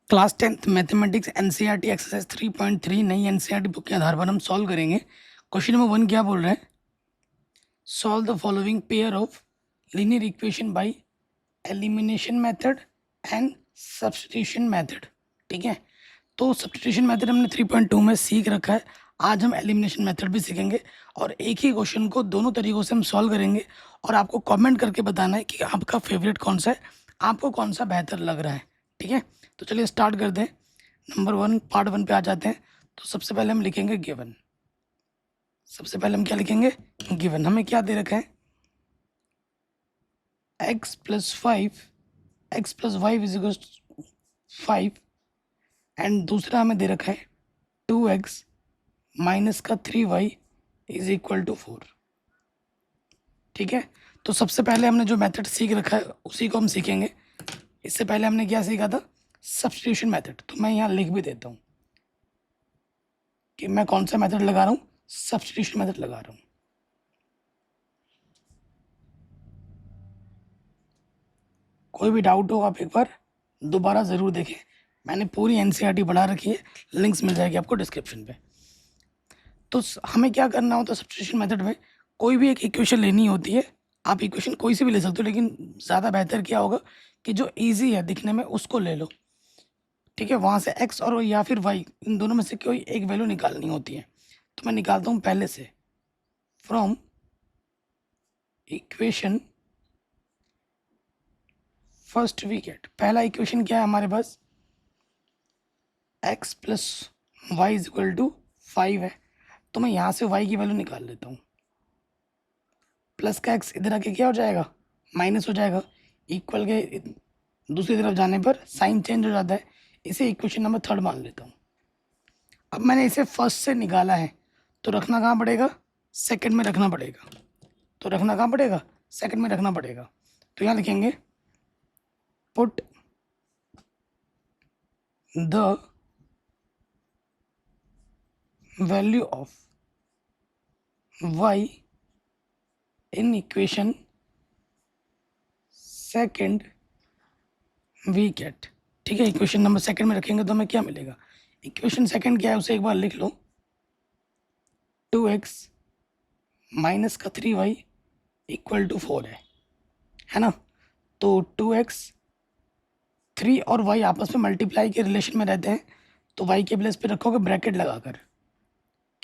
Class 10th mathematics NCERT exercise 3.3 नई NCERT book के आधार पर हम सॉल्व करेंगे। क्वेश्चन नंबर 1 क्या बोल रहा है? Solve the following pair of linear equation by elimination method and substitution method. ठीक है, तो सब्स्टिट्यूशन मेथड हमने 3.2 में सीख रखा है। आज हम एलिमिनेशन मेथड भी सीखेंगे और एक ही क्वेश्चन को दोनों तरीक़ों से हम सॉल्व करेंगे और आपको कमेंट करके बताना है कि आपका फेवरेट कौन सा है, आपको कौन सा बेहतर लग रहा है। ठीक है, तो चलिए स्टार्ट करते हैं। नंबर 1 पार्ट 1 पे आ जाते हैं। तो सबसे पहले हम लिखेंगे गिवन। सबसे पहले हम क्या लिखेंगे? गिवन। हमें क्या दे रखा है? x plus 5 x plus y is equal 5 and दूसरा हमें दे रखा है 2x माइनस का 3y इज इक्वल टू 4। ठीक है, तो सबसे पहले हमने जो मेथड सीख रखा है उसी को हम सीखेंगे। इससे पहले हमने क्या सीखा था? Substitution method. तो मैं यहाँ लिख भी देता हूँ कि मैं कौन सा मेथड लगा रहा हूँ, सब्स्टिट्यूशन मेथड लगा रहा हूँ। कोई भी डाउट हो आप एक बार दोबारा ज़रूर देखें। मैंने पूरी एनसीईआरटी बना रखी है, लिंक्स मिल जाएगी आपको डिस्क्रिप्शन पे। तो हमें क्या करना होता है सब्स्टिट्यूशन मेथड में? कोई भी एक इक्वेशन लेनी होती है। आप इक्वेशन कोई सी भी ले सकते हो, लेकिन ज़्यादा बेहतर क्या होगा कि जो ईजी है दिखने में उसको ले लो। ठीक है, वहाँ से एक्स और या फिर वाई, इन दोनों में से कोई एक वैल्यू निकालनी होती है। तो मैं निकालता हूँ पहले से, from equation first we get. पहला इक्वेशन क्या है हमारे पास? x plus y is equal to 5 है। तो मैं यहाँ से y की वैल्यू निकाल लेता हूँ। प्लस का x इधर आके क्या हो जाएगा? माइनस हो जाएगा। इक्वल के दूसरी तरफ जाने पर साइन चेंज हो जाता है। इसे इक्वेशन नंबर 3 मान लेता हूँ। अब मैंने इसे फर्स्ट से निकाला है, तो रखना कहाँ पड़ेगा? सेकंड में रखना पड़ेगा। तो रखना कहाँ पड़ेगा? सेकंड में रखना पड़ेगा। तो यहाँ लिखेंगे put the value of y in equation second we get. ठीक है, इक्वेशन नंबर सेकंड में रखेंगे तो हमें क्या मिलेगा? इक्वेशन सेकंड क्या है उसे एक बार लिख लो। 2x माइनस का 3y इक्वल टू 4 है ना? तो 2x 3 और y आपस में मल्टीप्लाई के रिलेशन में रहते हैं, तो y के प्लेस पे रखोगे ब्रैकेट लगाकर।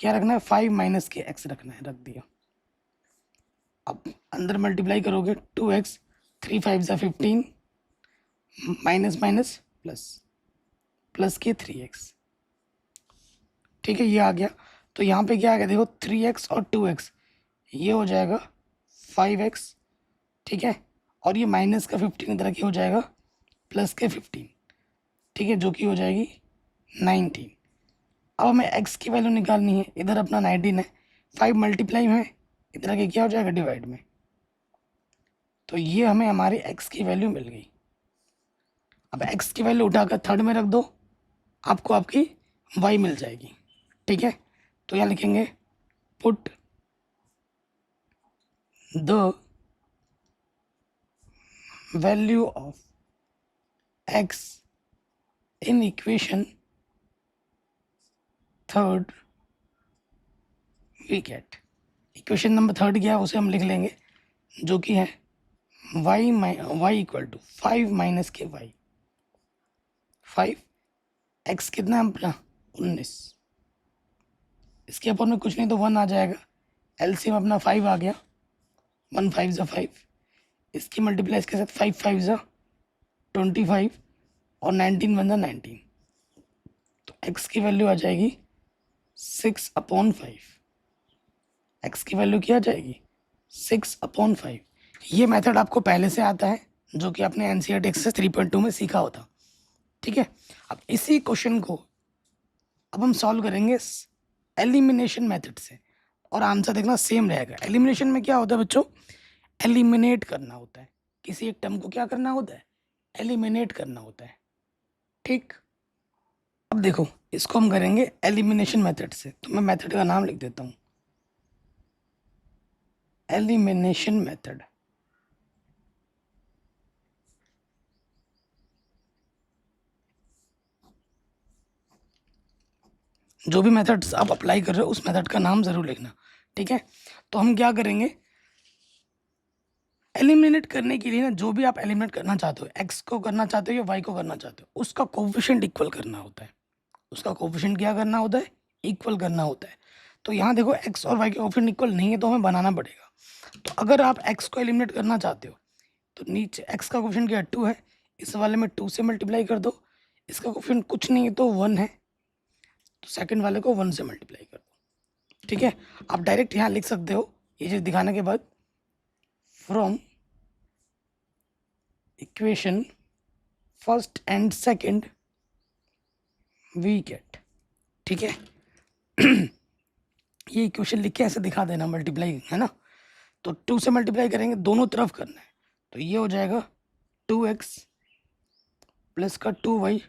क्या रखना है? 5 माइनस के x रखना है, रख दिया। अब अंदर मल्टीप्लाई करोगे 2x 3 5 ज़ा 15 माइनस माइनस प्लस, प्लस के 3x। ठीक है, ये आ गया। तो यहाँ पे क्या आ गया देखो, 3x और 2x, ये हो जाएगा 5x। ठीक है, और ये माइनस का 15 इधर की हो जाएगा प्लस के 15। ठीक है, जो कि हो जाएगी 19। अब हमें x की वैल्यू निकालनी है। इधर अपना 19 है, 5 मल्टीप्लाई में इधर आके क्या हो जाएगा? डिवाइड में। तो ये हमें हमारी x की वैल्यू मिल गई। अब x की वैल्यू उठाकर थर्ड में रख दो, आपको आपकी y मिल जाएगी। ठीक है, तो यहाँ लिखेंगे put the value of x in equation third we get. Equation number third क्या है उसे हम लिख लेंगे, जो कि है y इक्वल टू 5 माइनस के y। 5 x कितना है अपना? 19। इसके अपन में कुछ नहीं तो 1 आ जाएगा। एलसीएम अपना 5 आ गया, 1 5 ज़ा 5। इसकी मल्टीप्लाई इसके साथ 5 5 ज़ा 25 और 19 1 ज़ा 19। तो x की वैल्यू आ जाएगी 6/5। x की वैल्यू क्या आ जाएगी? 6/5। ये मेथड आपको पहले से आता है, जो कि आपने एनसीईआरटी एक्सरसाइज 3.2 में सीखा होता। ठीक है, अब इसी क्वेश्चन को अब हम सॉल्व करेंगे एलिमिनेशन मेथड से, और आंसर देखना सेम रहेगा। एलिमिनेशन में क्या होता है बच्चों? एलिमिनेट करना होता है। किसी एक टर्म को क्या करना होता है? एलिमिनेट करना होता है। ठीक, अब देखो इसको हम करेंगे एलिमिनेशन मेथड से। तो मैं मेथड का नाम लिख देता हूँ, एलिमिनेशन मेथड। जो भी मेथड्स आप अप्लाई कर रहे हो उस मेथड का नाम ज़रूर लिखना, ठीक है। तो हम क्या करेंगे, एलिमिनेट करने के लिए ना, जो भी आप एलिमिनेट करना चाहते हो, एक्स को करना चाहते हो या वाई को करना चाहते हो, उसका कोफिशिएंट इक्वल करना होता है। उसका कोफिशिएंट क्या करना होता है, इक्वल करना होता है। तो यहाँ देखो एक्स और वाई के कोफिशिएंट इक्वल नहीं है तो हमें बनाना पड़ेगा। तो अगर आप एक्स को एलिमिनेट करना चाहते हो तो नीचे एक्स का कोफिशिएंट क्या है, 2 है, इस वाले में 2 से मल्टीप्लाई कर दो। इसका कोफिशिएंट कुछ नहीं है तो 1 है, तो सेकंड वाले को 1 से मल्टीप्लाई कर दो, ठीक है। आप डायरेक्ट यहाँ लिख सकते हो ये चीज़ दिखाने के बाद, from equation first and second we get, ठीक है। ये इक्वेशन लिख के ऐसे दिखा देना, मल्टीप्लाई है ना, तो 2 से मल्टीप्लाई करेंगे, दोनों तरफ करना है। तो ये हो जाएगा 2x प्लस का 2y,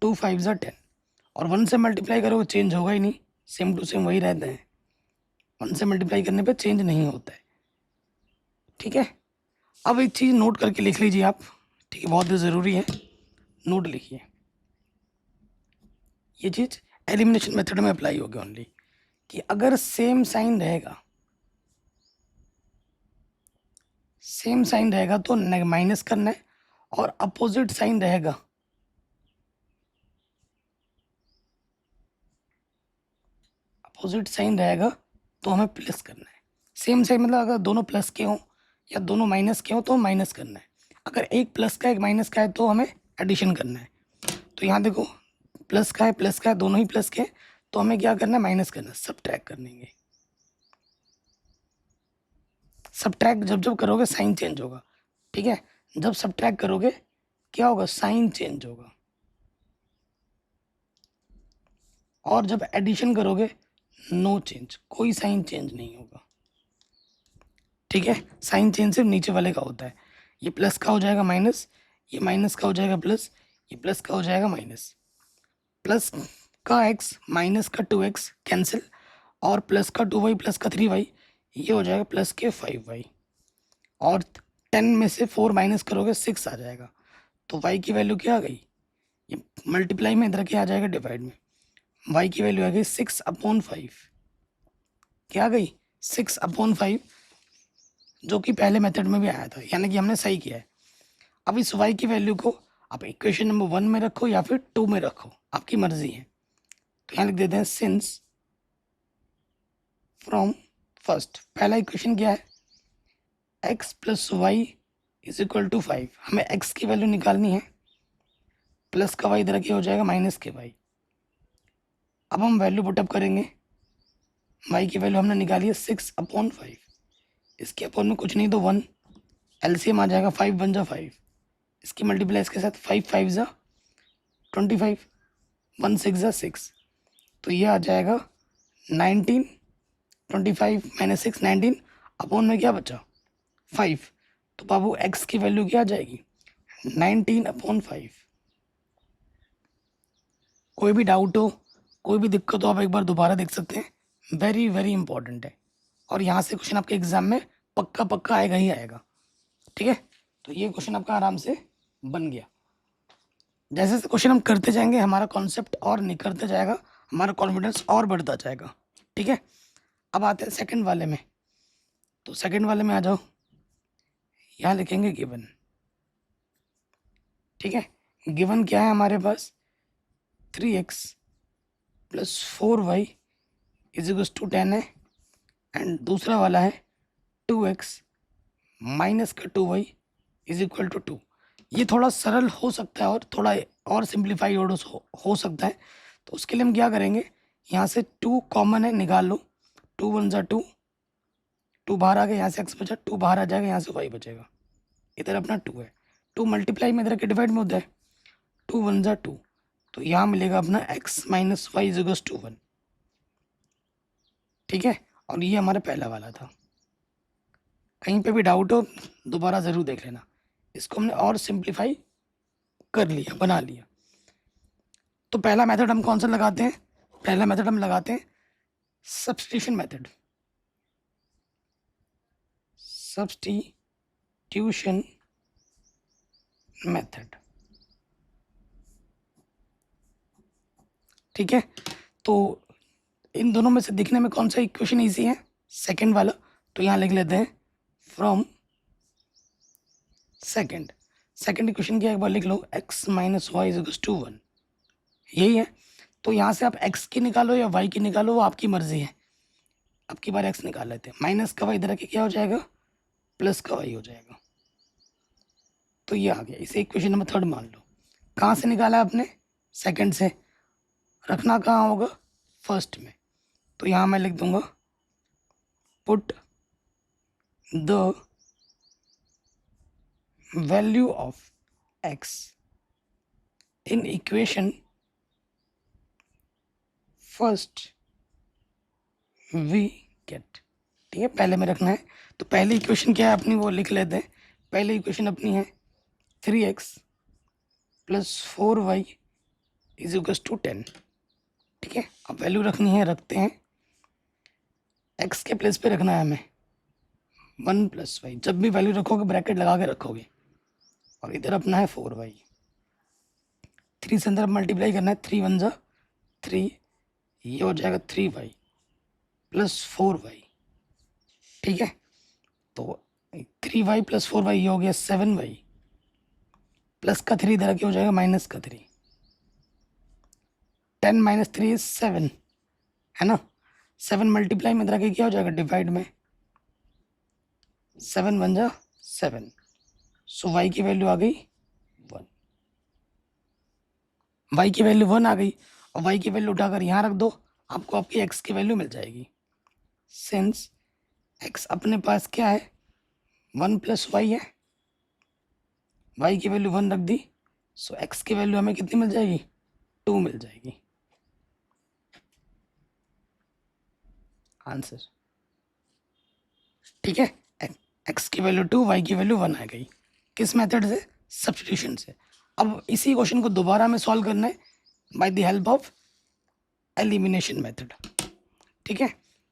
2 5 10, और 1 से मल्टीप्लाई करो चेंज होगा ही नहीं, सेम टू सेम वही रहते हैं। 1 से मल्टीप्लाई करने पे चेंज नहीं होता है, ठीक है। अब एक चीज़ नोट करके लिख लीजिए आप, ठीक है, बहुत ज़रूरी है, नोट लिखिए। ये चीज़ एलिमिनेशन मेथड में अप्लाई होगी ओनली, कि अगर सेम साइन रहेगा, सेम साइन रहेगा तो माइनस करना है, और अपोजिट साइन रहेगा, अपोजिट साइन रहेगा तो हमें प्लस करना है। सेम साइन मतलब अगर दोनों प्लस के हों या दोनों माइनस के हों तो माइनस करना है। अगर एक प्लस का एक माइनस का है तो हमें एडिशन करना है। तो यहाँ देखो प्लस का है, दोनों ही प्लस के, तो हमें क्या करना है, माइनस करना है, सब्ट्रैक्ट करेंगे। सब्ट्रैक्ट जब जब करोगे साइन चेंज होगा, ठीक है। जब सब्ट्रैक्ट करोगे क्या होगा, साइन चेंज होगा, और जब एडिशन करोगे नो चेंज, कोई साइन चेंज नहीं होगा, ठीक है। साइन चेंज सिर्फ नीचे वाले का होता है। ये प्लस का हो जाएगा माइनस, ये माइनस का हो जाएगा प्लस, ये प्लस का हो जाएगा माइनस। प्लस का एक्स माइनस का 2x कैंसिल, और प्लस का 2y प्लस का 3y, ये हो जाएगा प्लस के 5y, और 10 में से 4 माइनस करोगे 6 आ जाएगा। तो y की वैल्यू क्या आ गई, ये मल्टीप्लाई में इधर क्या आ जाएगा, डिवाइड में। y की वैल्यू आ गई 6/5, क्या आ गई 6/5, जो कि पहले मेथड में भी आया था, यानी कि हमने सही किया है। अब इस y की वैल्यू को आप इक्वेशन नंबर 1 में रखो या फिर 2 में रखो, आपकी मर्जी है। तो यहाँ लिख देते हैं सिंस फ्रॉम फर्स्ट, पहला इक्वेशन क्या है, x plus y is equal to 5, हमें x की वैल्यू निकालनी है, प्लस का y इधर क्या हो जाएगा, माइनस के y। अब हम वैल्यू पुटअप करेंगे, y की वैल्यू हमने निकाली है 6/5, इसके अपॉन में कुछ नहीं तो 1, एलसीएम आ जाएगा 5 1 जा 5, इसकी मल्टीप्लाई इसके साथ 5 5 जा 25, 1 6 जा 6, तो ये आ जाएगा 19, 25 माइनस 6 19, अपॉन में क्या बचा 5, तो बाबू x की वैल्यू क्या आ जाएगी 19/5। कोई भी डाउट हो, कोई भी दिक्कत हो, आप एक बार दोबारा देख सकते हैं, वेरी वेरी इंपॉर्टेंट है, और यहाँ से क्वेश्चन आपके एग्जाम में पक्का पक्का आएगा ही आएगा, ठीक है। तो ये क्वेश्चन आपका आराम से बन गया। जैसे जैसे क्वेश्चन हम करते जाएंगे हमारा कॉन्सेप्ट और निखरते जाएगा, हमारा कॉन्फिडेंस और बढ़ता जाएगा, ठीक है। अब आते हैं सेकंड वाले में, तो सेकंड वाले में आ जाओ, यहाँ लिखेंगे गिवन, ठीक है। गिवन क्या है हमारे पास, 3x plus 4y is equal to 10 है, एंड दूसरा वाला है 2x माइनस का 2y इज इक्वल टू 2। ये थोड़ा सरल हो सकता है और थोड़ा और सिंप्लीफाई हो सकता है, तो उसके लिए हम क्या करेंगे, यहाँ से 2 कॉमन है, निकाल लो, 2 1 जा 2, 2 बाहर आ गया, यहाँ से x बचा, 2 बाहर आ जाएगा, यहाँ से y बचेगा, इधर अपना 2 है, 2 मल्टीप्लाई में इधर के डिवाइड में होता है, 2 1 जा 2, तो यहाँ मिलेगा अपना x minus y is equal to 1, ठीक है। और ये हमारा पहला वाला था। कहीं पे भी डाउट हो दोबारा ज़रूर देख लेना, इसको हमने और सिंप्लीफाई कर लिया, बना लिया। तो पहला मेथड हम कौन सा लगाते हैं, पहला मेथड हम लगाते हैं सब्स्टिट्यूशन मेथड, सब्स्टिट्यूशन मेथड, ठीक है। तो इन दोनों में से दिखने में कौन सा इक्वेशन ईजी है? सेकंड वाला। तो यहाँ लिख लेते हैं फ्रॉम सेकंड इक्वेशन क्या एक बार लिख लो, x minus y is to 1, यही है। तो यहाँ से आप x की निकालो या y की निकालो, वो आपकी मर्जी है। अब की बार x निकाल लेते हैं, माइनस का y इधर आके क्या हो जाएगा, प्लस का y हो जाएगा। तो ये आ गया, इसे इक्वेशन नंबर 3 मान लो। कहाँ से निकाला आपने? सेकंड से। रखना कहाँ होगा? फर्स्ट में। तो यहाँ मैं लिख दूंगा put the value of x in equation first we get. ठीक है, पहले में रखना है। तो पहली इक्वेशन क्या है अपनी, वो लिख लेते हैं। पहली इक्वेशन अपनी है 3x plus 4y is equals to 10। ठीक है, अब वैल्यू रखनी है, रखते हैं। x के प्लेस पे रखना है हमें 1 प्लस वाई। जब भी वैल्यू रखोगे ब्रैकेट लगा के रखोगे। और इधर अपना है 4y। 3 से अंदर मल्टीप्लाई करना है, 3 1 जा 3, ये हो जाएगा 3y प्लस 4y। ठीक है, तो 3y प्लस 4y ये हो गया 7y, प्लस का 3 इधर क्या हो जाएगा, माइनस का 3। 10 माइनस 3 इज 7, है ना। 7 मल्टीप्लाई में इधर आके क्या हो जाएगा, डिवाइड में 7 1 जा 7। सो y की वैल्यू आ गई 1। y की वैल्यू 1 आ गई, और y की वैल्यू उठाकर यहाँ रख दो, आपको आपकी x की वैल्यू मिल जाएगी। सिंस x अपने पास क्या है, 1 प्लस वाई है, y की वैल्यू 1 रख दी। सो x की वैल्यू हमें कितनी मिल जाएगी, 2 मिल जाएगी। आंसर। ठीक है, x की वैल्यू 2, y की वैल्यू 1 आ गई। किस मेथड से? सब्स्टिट्यूशन से। अब इसी क्वेश्चन को दोबारा में सॉल्व करना है by the help of elimination method. ठीक है,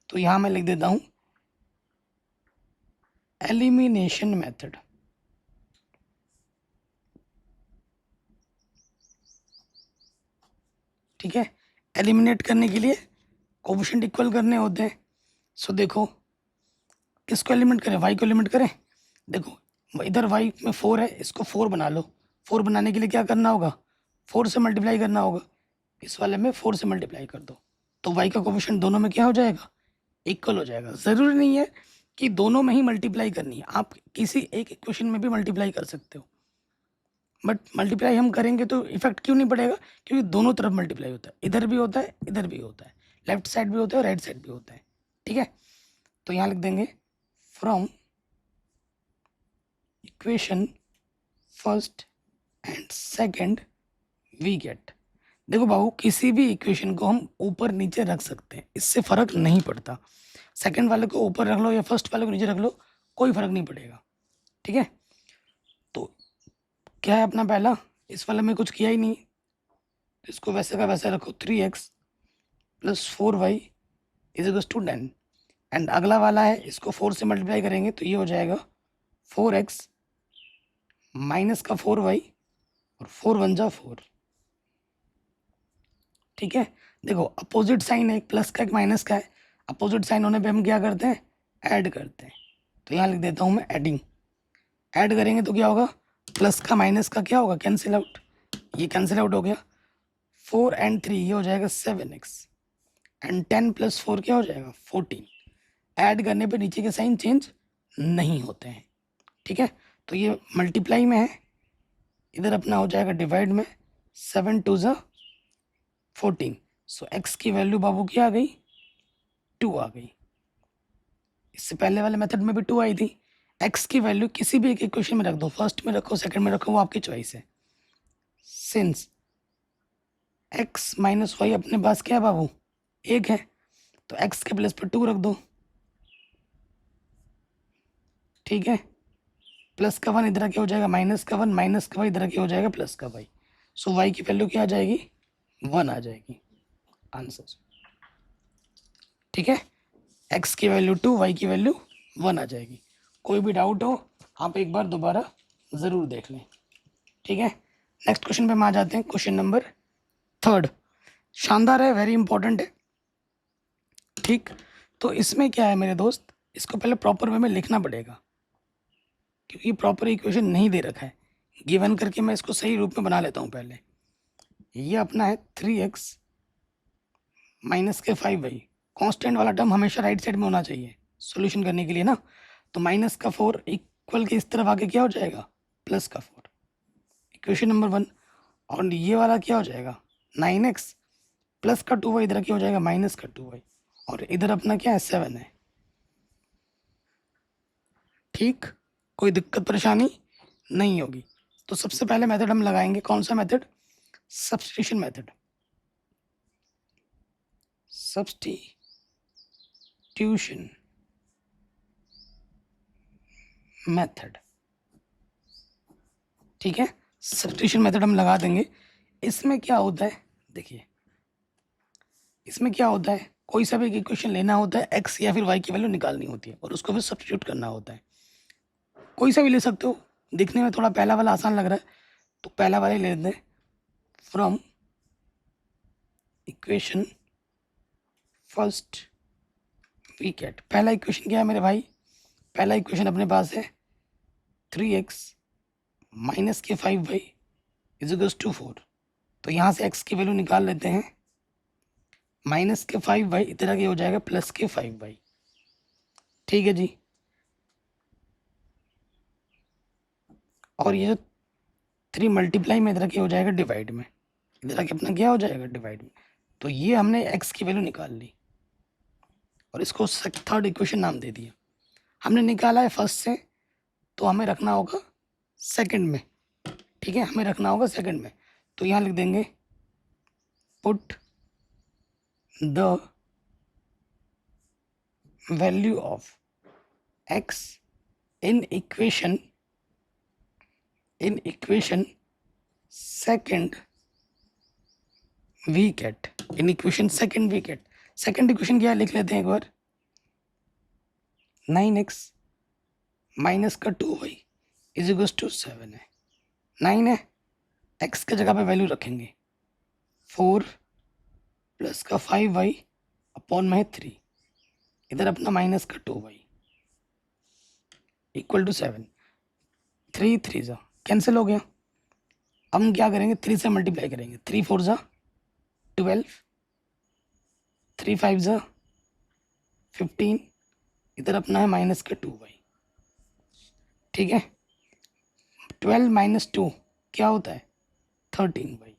तो यहां मैं लिख देता हूं एलिमिनेशन मेथड। ठीक है, एलिमिनेट करने के लिए कोफिशिएंट इक्वल करने होते हैं। सो देखो, किसको एलिमिनेट करें, y को एलिमिनेट करें। देखो इधर y में 4 है, इसको 4 बना लो। 4 बनाने के लिए क्या करना होगा, 4 से मल्टीप्लाई करना होगा। इस वाले में 4 से मल्टीप्लाई कर दो, तो y का कोफिशिएंट दोनों में क्या हो जाएगा, इक्वल हो जाएगा। ज़रूरी नहीं है कि दोनों में ही मल्टीप्लाई करनी है, आप किसी एक इक्वेशन में भी मल्टीप्लाई कर सकते हो। बट मल्टीप्लाई हम करेंगे तो इफेक्ट क्यों नहीं पड़ेगा, क्योंकि दोनों तरफ मल्टीप्लाई होता है, इधर भी होता है इधर भी होता है, लेफ्ट साइड भी होता है राइट साइड भी होता है। ठीक है, तो यहाँ लिख देंगे from equation first and second we get. देखो बाबू, किसी भी इक्वेशन को हम ऊपर नीचे रख सकते हैं, इससे फर्क नहीं पड़ता। सेकंड वाले को ऊपर रख लो या फर्स्ट वाले को नीचे रख लो, कोई फर्क नहीं पड़ेगा। ठीक है, तो क्या है अपना पहला, इस वाले में कुछ किया ही नहीं, इसको वैसे का वैसे रखो, 3x plus 4y is equal to 10। And अगला वाला है, इसको 4 से मल्टीप्लाई करेंगे तो ये हो जाएगा 4x माइनस का 4y और 4 1 जा 4। ठीक है, देखो अपोजिट साइन है, एक प्लस का एक माइनस का है। अपोजिट साइन होने पे हम क्या करते हैं, ऐड करते हैं। तो यहाँ लिख देता हूँ मैं एडिंग। ऐड करेंगे तो क्या होगा, प्लस का माइनस का क्या होगा, कैंसिल आउट। ये कैंसिल आउट हो गया। 4 एंड 3 ये हो जाएगा 7x एंड 10 प्लस 4 क्या हो जाएगा 14। ऐड करने पे नीचे के साइन चेंज नहीं होते हैं। ठीक है, तो ये मल्टीप्लाई में है, इधर अपना हो जाएगा डिवाइड में, 7 2 जा 14। सो x की वैल्यू बाबू क्या आ गई, 2 आ गई। इससे पहले वाले मेथड में भी 2 आई थी। x की वैल्यू किसी भी एक इक्वेशन में रख दो, फर्स्ट में रखो सेकंड में रखो, वो आपकी चॉइस है। सिंस x माइनस वाई अपने पास क्या है बाबू, एक है, तो x के प्लेस पर 2 रख दो। ठीक है, प्लस का 1 इधर क्या हो जाएगा, माइनस का 1, माइनस का वाई इधर क्या हो जाएगा, प्लस का वाई। सो y की वैल्यू क्या आ जाएगी, 1 आ जाएगी। आंसर। ठीक है, x की वैल्यू 2, y की वैल्यू 1 आ जाएगी। कोई भी डाउट हो आप एक बार दोबारा ज़रूर देख लें। ठीक है, नेक्स्ट क्वेश्चन पे हम आ जाते हैं, क्वेश्चन नंबर 3। शानदार है, वेरी इंपॉर्टेंट है। ठीक, तो इसमें क्या है मेरे दोस्त, इसको पहले प्रॉपर वे में लिखना पड़ेगा क्योंकि प्रॉपर इक्वेशन नहीं दे रखा है। गिवन करके मैं इसको सही रूप में बना लेता हूँ पहले। ये अपना है 3x माइनस के 5y। कांस्टेंट वाला टर्म हमेशा राइट साइड में होना चाहिए सॉल्यूशन करने के लिए ना। तो माइनस का 4 इक्वल के इस तरफ आके क्या हो जाएगा, प्लस का 4, इक्वेशन नंबर 1। और ये वाला क्या हो जाएगा, 9x प्लस का 2y, इधर क्या हो जाएगा, माइनस का 2y। और इधर अपना क्या है, 7 है। ठीक, कोई दिक्कत परेशानी नहीं होगी। तो सबसे पहले मेथड हम लगाएंगे, कौन सा method, substitution method. Substitution method, ठीक है, सब्स्टिट्यूशन मेथड हम लगा देंगे। इसमें क्या होता है, देखिए इसमें क्या होता है, कोई सा भी एक इक्वेशन लेना होता है, एक्स या फिर वाई की वैल्यू निकालनी होती है और उसको फिर सब्स्टिट्यूट करना होता है। कोई सा भी ले सकते हो, दिखने में थोड़ा पहला वाला आसान लग रहा है तो पहला वाला ही ले लेते हैं। From equation first we get, पहला इक्वेशन क्या है मेरे भाई, पहला इक्वेशन अपने पास है 3x माइनस के 5y इज इक्वल्स टू 4। तो यहाँ से x की वैल्यू निकाल लेते हैं, माइनस के 5y इधर आगे हो जाएगा प्लस के 5y। ठीक है जी, और ये जो 3 मल्टीप्लाई में इधर आगे हो जाएगा डिवाइड में, इधर आगे अपना क्या हो जाएगा, डिवाइड में। तो ये हमने x की वैल्यू निकाल ली और इसको थर्ड इक्वेशन नाम दे दिया। हमने निकाला है फर्स्ट से तो हमें रखना होगा सेकंड में, ठीक है, हमें रखना होगा सेकंड में। तो यहाँ लिख देंगे put the value of x in equation second we get, in equation second we get. Second equation क्या है लिख लेते हैं एक बार, 9x माइनस का 2y इज इक्वल्स टू 7 है। 9 है, x के जगह पे वैल्यू रखेंगे 4 प्लस का 5y अपॉन में 3, इधर अपना माइनस का 2y इक्वल टू 7। 3 3 जा कैंसिल हो गया। अब हम क्या करेंगे, 3 से मल्टीप्लाई करेंगे, 3 4 जा 12, 3 5 जा 15, इधर अपना है माइनस का 2y। ठीक है, 12 माइनस 2 क्या होता है, 13y,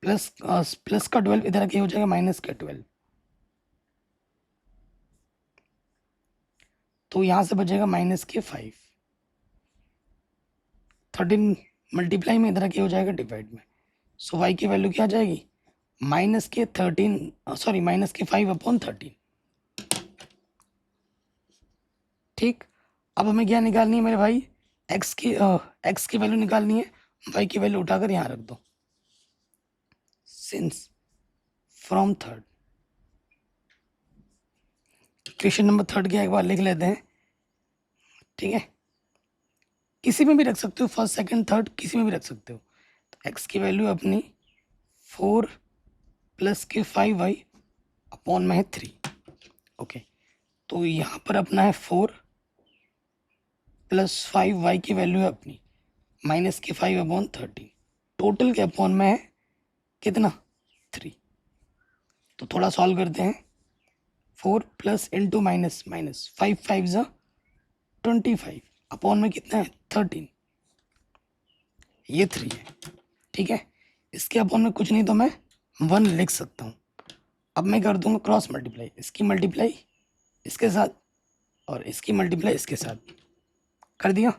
प्लस का 12 इधर क्या हो जाएगा, माइनस का 12। तो यहाँ से बचेगा माइनस के 5। 13 मल्टीप्लाई में इधर क्या हो जाएगा, डिवाइड में। सो y की वैल्यू क्या आ जाएगी, माइनस के 13, सॉरी माइनस के 5 अपॉन 13। ठीक, अब हमें क्या निकालनी है मेरे भाई, x की वैल्यू निकालनी है, y की वैल्यू उठाकर यहाँ रख दो। Since from third, question number third क्या एक बार लिख लेते हैं, ठीक है, किसी में भी रख सकते हो, फर्स्ट सेकंड थर्ड किसी में भी रख सकते हो। तो x की वैल्यू अपनी 4 प्लस के 5y अपॉन में है 3। ओके, तो यहाँ पर अपना है 4 प्लस 5y की वैल्यू है अपनी माइनस के 5 अपॉन 13, टोटल के अपॉन में है कितना, 3। तो थोड़ा सॉल्व करते हैं, 4 प्लस इंटू माइनस माइनस 5 5 जा 25 अपॉन में कितना है 13, ये 3 है। ठीक है, इसके अपॉन में कुछ नहीं तो मैं 1 लिख सकता हूँ। अब मैं कर दूंगा क्रॉस मल्टीप्लाई, इसकी मल्टीप्लाई इसके साथ और इसकी मल्टीप्लाई इसके साथ कर दिया।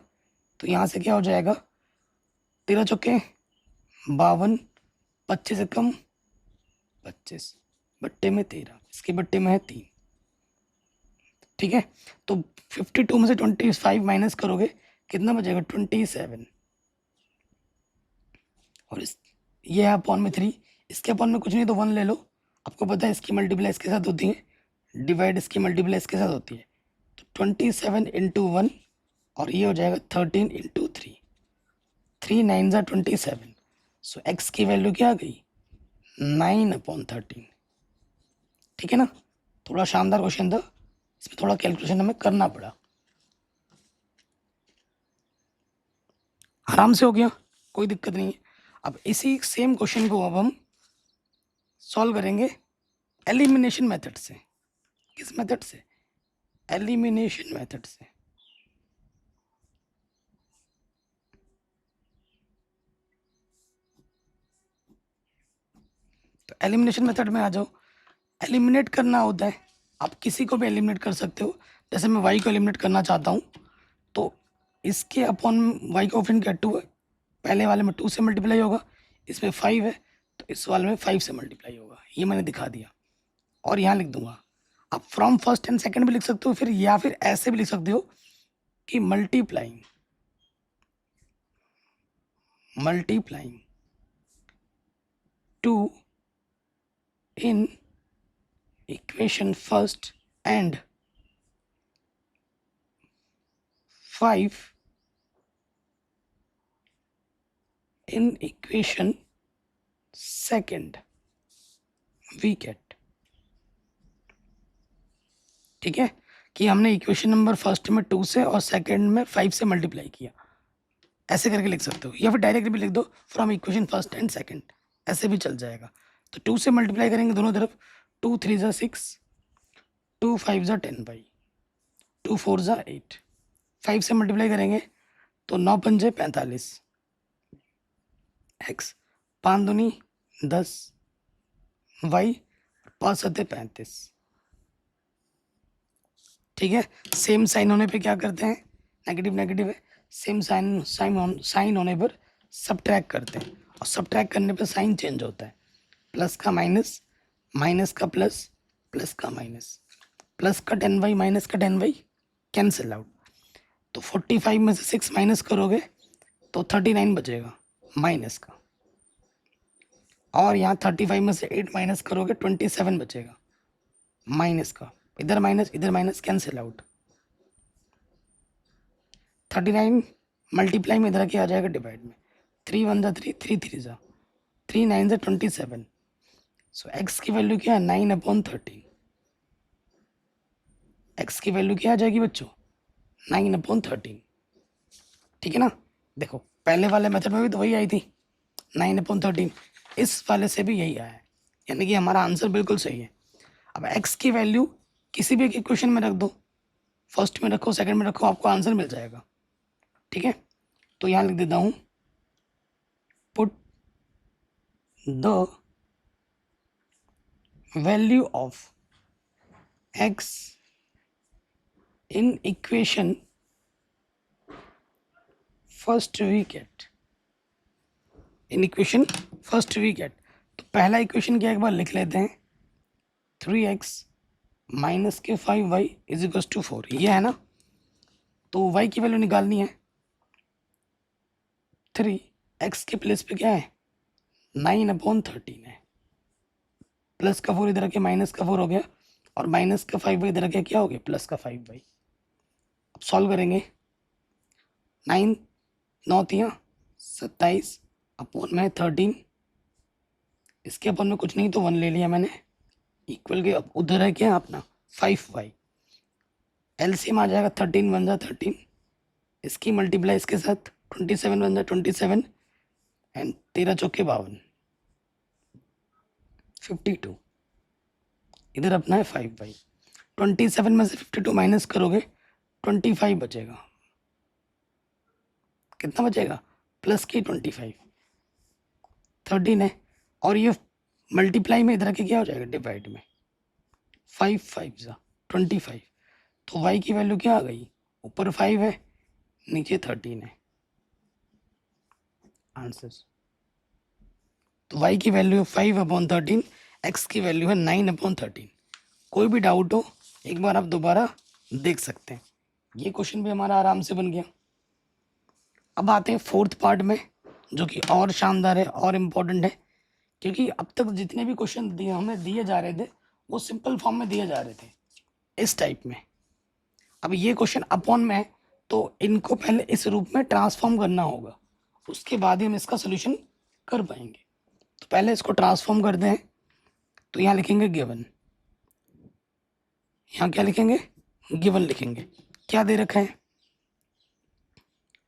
तो यहाँ से क्या हो जाएगा, 13 चौके 52, 25 से कम 25, बट्टे में 13, इसके बट्टे में है 3। ठीक है, तो 52 में से 25 माइनस करोगे कितना बचेगा, 27। और ये है अपॉन में 3, इसके अपॉन में कुछ नहीं तो 1 ले लो। आपको पता है इसकी मल्टीप्लाई इसके साथ होती है, डिवाइड इसकी मल्टीप्लाई इसके साथ होती है। तो 27 इंटू 1 और ये हो जाएगा 13 इंटू 3, 3 9 जा 27। सो x की वैल्यू क्या आ गई, 9/13। ठीक है ना, थोड़ा शानदार क्वेश्चन था, इसमें थोड़ा कैलकुलेशन हमें करना पड़ा। आराम से हो गया, कोई दिक्कत नहीं है। अब इसी सेम क्वेश्चन को अब हम सॉल्व करेंगे एलिमिनेशन मेथड से। किस मेथड से? एलिमिनेशन मेथड से। तो एलिमिनेशन मेथड में आ जाओ। एलिमिनेट करना होता है, आप किसी को भी एलिमिनेट कर सकते हो। जैसे मैं y को एलिमिनेट करना चाहता हूँ, तो इसके अपॉन y का ऑप्शन क्या 2 है, पहले वाले में 2 से मल्टीप्लाई होगा, इसमें 5 है तो इस वाले में 5 से मल्टीप्लाई होगा। ये मैंने दिखा दिया और यहाँ लिख दूंगा। आप फ्रॉम फर्स्ट एंड सेकंड भी लिख सकते हो, फिर या फिर ऐसे भी लिख सकते हो कि multiplying 2 in equation first and 5 in equation second we get। ठीक है, कि हमने इक्वेशन नंबर फर्स्ट में 2 से और सेकंड में 5 से मल्टीप्लाई किया, ऐसे करके लिख सकते हो, या फिर डायरेक्ट भी लिख दो from equation first and second, ऐसे भी चल जाएगा। तो 2 से मल्टीप्लाई करेंगे दोनों तरफ, 2 3 ज़ा 6, 2 5 ज़ा 10 भाई, 2 4 ज़ा 8। 5 से मल्टीप्लाई करेंगे तो 9 पंजे 45, एक्स 5 दूनी 10, वाई 5 सत्ते 35। ठीक है, सेम साइन होने पे क्या करते हैं, नेगेटिव नेगेटिव है, सेम साइन होने पर सब्ट्रैक्ट करते हैं, और सब्ट्रैक्ट करने पर साइन चेंज होता है, प्लस का माइनस, माइनस का प्लस, प्लस का माइनस, प्लस का 10y माइनस का 10y कैंसिल आउट। तो 45 में से 6 माइनस करोगे तो 39 बचेगा माइनस का, और यहाँ 35 में से 8 माइनस करोगे 27 बचेगा माइनस का, इधर माइनस कैंसिल आउट। 39 मल्टीप्लाई में इधर क्या आ जाएगा डिवाइड में, 3 1 ज़ा 3, 3 3 ज़ा 3, 9 ज़ा 27। सो x की वैल्यू क्या है 9/13। x की वैल्यू क्या आ जाएगी बच्चों 9/13। ठीक है ना, देखो पहले वाले मेथड में भी तो वही आई थी 9/13, इस वाले से भी यही आया है, यानी कि हमारा आंसर बिल्कुल सही है। अब x की वैल्यू किसी भी एक इक्वेशन में रख दो, फर्स्ट में रखो सेकंड में रखो, आपको आंसर मिल जाएगा। ठीक है, तो यहाँ लिख देता हूँ put the value of x in equation first we get, in equation first we get. तो पहला इक्वेशन क्या एक बार लिख लेते हैं, 3x माइनस के 5y इज इक्वल टू 4, ये है ना। तो y की वैल्यू निकालनी है, 3x के प्लेस पे क्या है 9/13 है, प्लस का 4 इधर के माइनस का 4 हो गया, और माइनस का 5y इधर के क्या हो गया प्लस का 5y। अब सॉल्व करेंगे, 9 9 तिया 27 अपॉन में 13, इसके अपन में कुछ नहीं तो 1 ले लिया मैंने, इक्वल के उधर है क्या अपना 5y, एलसीएम आ जाएगा 13 1 ज़ा 13, इसकी मल्टीप्लाई इसके साथ 27 1 ज़ा 27, एंड 13 चौके 52, 52, इधर अपना है 5y। 27 में से 52 माइनस करोगे 25 बचेगा, कितना बचेगा प्लस की 25, 13 है, और ये मल्टीप्लाई में इधर के क्या हो जाएगा डिवाइड में, 5 5 ज़ा 25। तो y की वैल्यू क्या आ गई, ऊपर 5 है नीचे 13 है आंसर। तो y की वैल्यू है 5/13, x की वैल्यू है 9/13। कोई भी डाउट हो एक बार आप दोबारा देख सकते हैं। ये क्वेश्चन भी हमारा आराम से बन गया। अब आते हैं फोर्थ पार्ट में, जो कि और शानदार है और इम्पोर्टेंट है, क्योंकि अब तक जितने भी क्वेश्चन हमें दिए जा रहे थे वो सिंपल फॉर्म में दिए जा रहे थे इस टाइप में। अब ये क्वेश्चन अपॉन में है तो इनको पहले इस रूप में ट्रांसफॉर्म करना होगा, उसके बाद ही हम इसका सोल्यूशन कर पाएंगे। तो पहले इसको ट्रांसफॉर्म करते हैं। तो यहाँ लिखेंगे गिवन, यहाँ क्या लिखेंगे, गिवन लिखेंगे। क्या दे रखा है,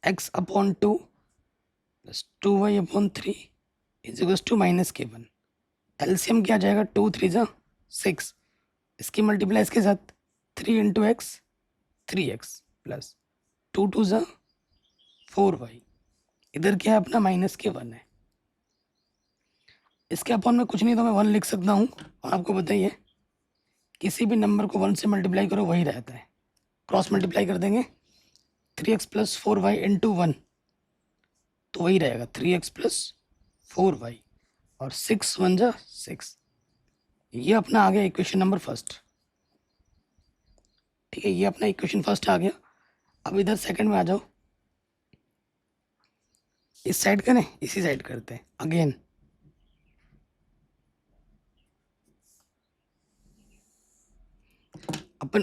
x upon 2 plus 2y upon 3 is equal to minus के 1। एलसीएम क्या जाएगा, 2 3 जा 6, इसकी मल्टीप्लाई इसके साथ 3 इंटू एक्स 3x प्लस 2 2 जा 4y, इधर क्या है अपना माइनस के 1 है। इसके अपॉन में कुछ नहीं तो मैं 1 लिख सकता हूँ। और आपको बताइए किसी भी नंबर को 1 से मल्टीप्लाई करो वही रहता है। क्रॉस मल्टीप्लाई कर देंगे 3x प्लस 4y इंटू 1, तो वही रहेगा 3x प्लस 4y और 6 1 जा 6। ये अपना आ गया इक्वेशन नंबर फर्स्ट। ठीक है, ये अपना इक्वेशन फर्स्ट आ गया। अब इधर सेकंड में आ जाओ। इस साइड करें, इसी साइड करते हैं अगेन।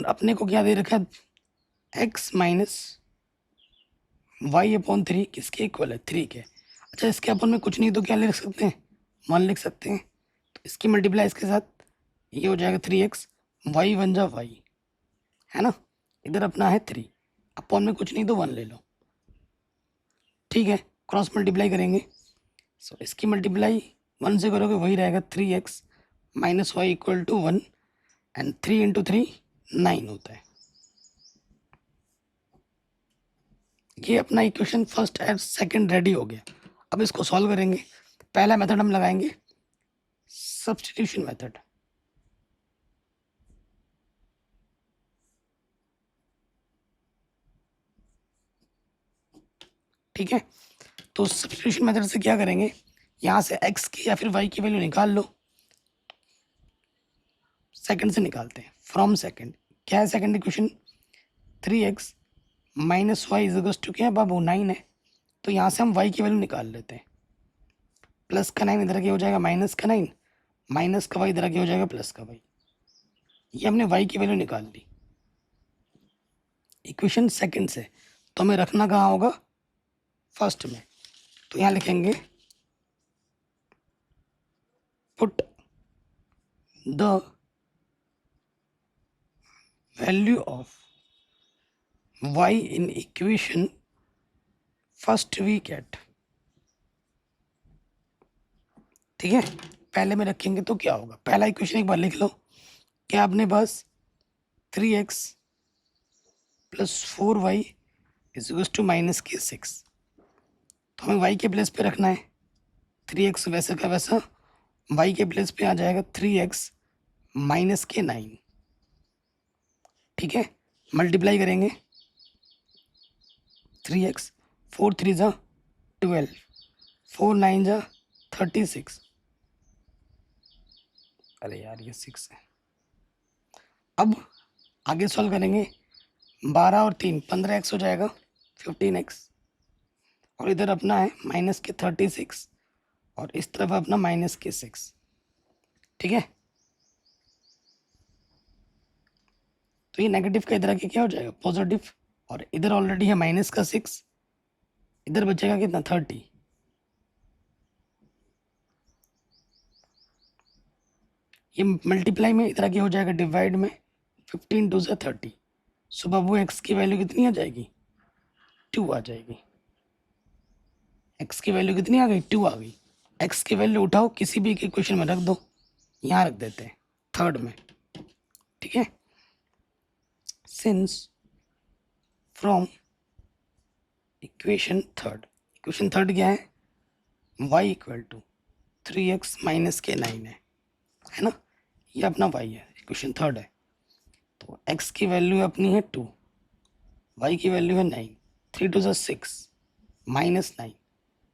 अपने को क्या दे रखा है, x माइनस वाई अपॉन 3 किसके इक्वल है, 3 के। अच्छा, इसके अपन में कुछ नहीं तो क्या लिख सकते हैं, 1 लिख सकते हैं। तो इसकी मल्टीप्लाई इसके साथ ये हो जाएगा 3x, वाई 1 जा वाई, है ना। इधर अपना है 3, अपॉन में कुछ नहीं तो 1 ले लो। ठीक है, क्रॉस मल्टीप्लाई करेंगे। सो इसकी मल्टीप्लाई 1 से करोगे वही रहेगा 3x minus y equal to 1 and 3 into 3 9 होता है। ये अपना equation first and second ready हो गया। अब इसको सॉल्व करेंगे। पहला मेथड हम लगाएंगे सब्स्टिट्यूशन मेथड। ठीक है, तो सब्स्टिट्यूशन मेथड से क्या करेंगे, यहाँ से x की या फिर y की वैल्यू निकाल लो। सेकंड से निकालते हैं, फ्रॉम सेकंड। क्या है second equation, 3x minus y is equal to क्या है बाबू, 9 है। तो यहाँ से हम y की वैल्यू निकाल लेते हैं। प्लस का 9 इधर के हो जाएगा माइनस का 9, माइनस का y इधर के हो जाएगा प्लस का y। ये हमने y की वैल्यू निकाल ली इक्वेशन सेकंड से। तो हमें रखना कहाँ होगा, फर्स्ट में। तो यहाँ लिखेंगे put the value of y in equation first we get. ठीक है, पहले में रखेंगे तो क्या होगा, पहला इक्वेशन एक बार लिख लो। क्या अपने पास 3x plus 4y is equal to minus के 6। तो हमें y के प्लेस पे रखना है 3x, वैसे का वैसा y के प्लेस पे आ जाएगा 3x माइनस के 9। ठीक है, मल्टीप्लाई करेंगे 3x 4 3 जा 12, 4 9 जा 36। अरे यार ये 6 है। अब आगे सॉल्व करेंगे, 12 और 3 15x हो जाएगा 15x, और इधर अपना है माइनस के 36 और इस तरफ अपना माइनस के 6। ठीक है, तो ये नेगेटिव का इधर आके क्या हो जाएगा पॉजिटिव, और इधर ऑलरेडी है माइनस का 6, इधर बचेगा कितना 30। ये मल्टीप्लाई में इधर आके हो जाएगा डिवाइड में, 15 2 से 30। सो बाबू एक्स की वैल्यू कितनी आ जाएगी, 2 आ जाएगी। एक्स की वैल्यू कितनी आ गई, 2 आ गई। एक्स की वैल्यू उठाओ किसी भी इक्वेशन में रख दो, यहाँ रख देते हैं थर्ड में। ठीक है, since from equation third, equation third क्या है, y equal to 3x minus के 9 है ना। ये अपना y है, इक्वेशन थर्ड है। तो x की वैल्यू अपनी है 2, y की वैल्यू है 9, 3 2 जा 6 माइनस 9।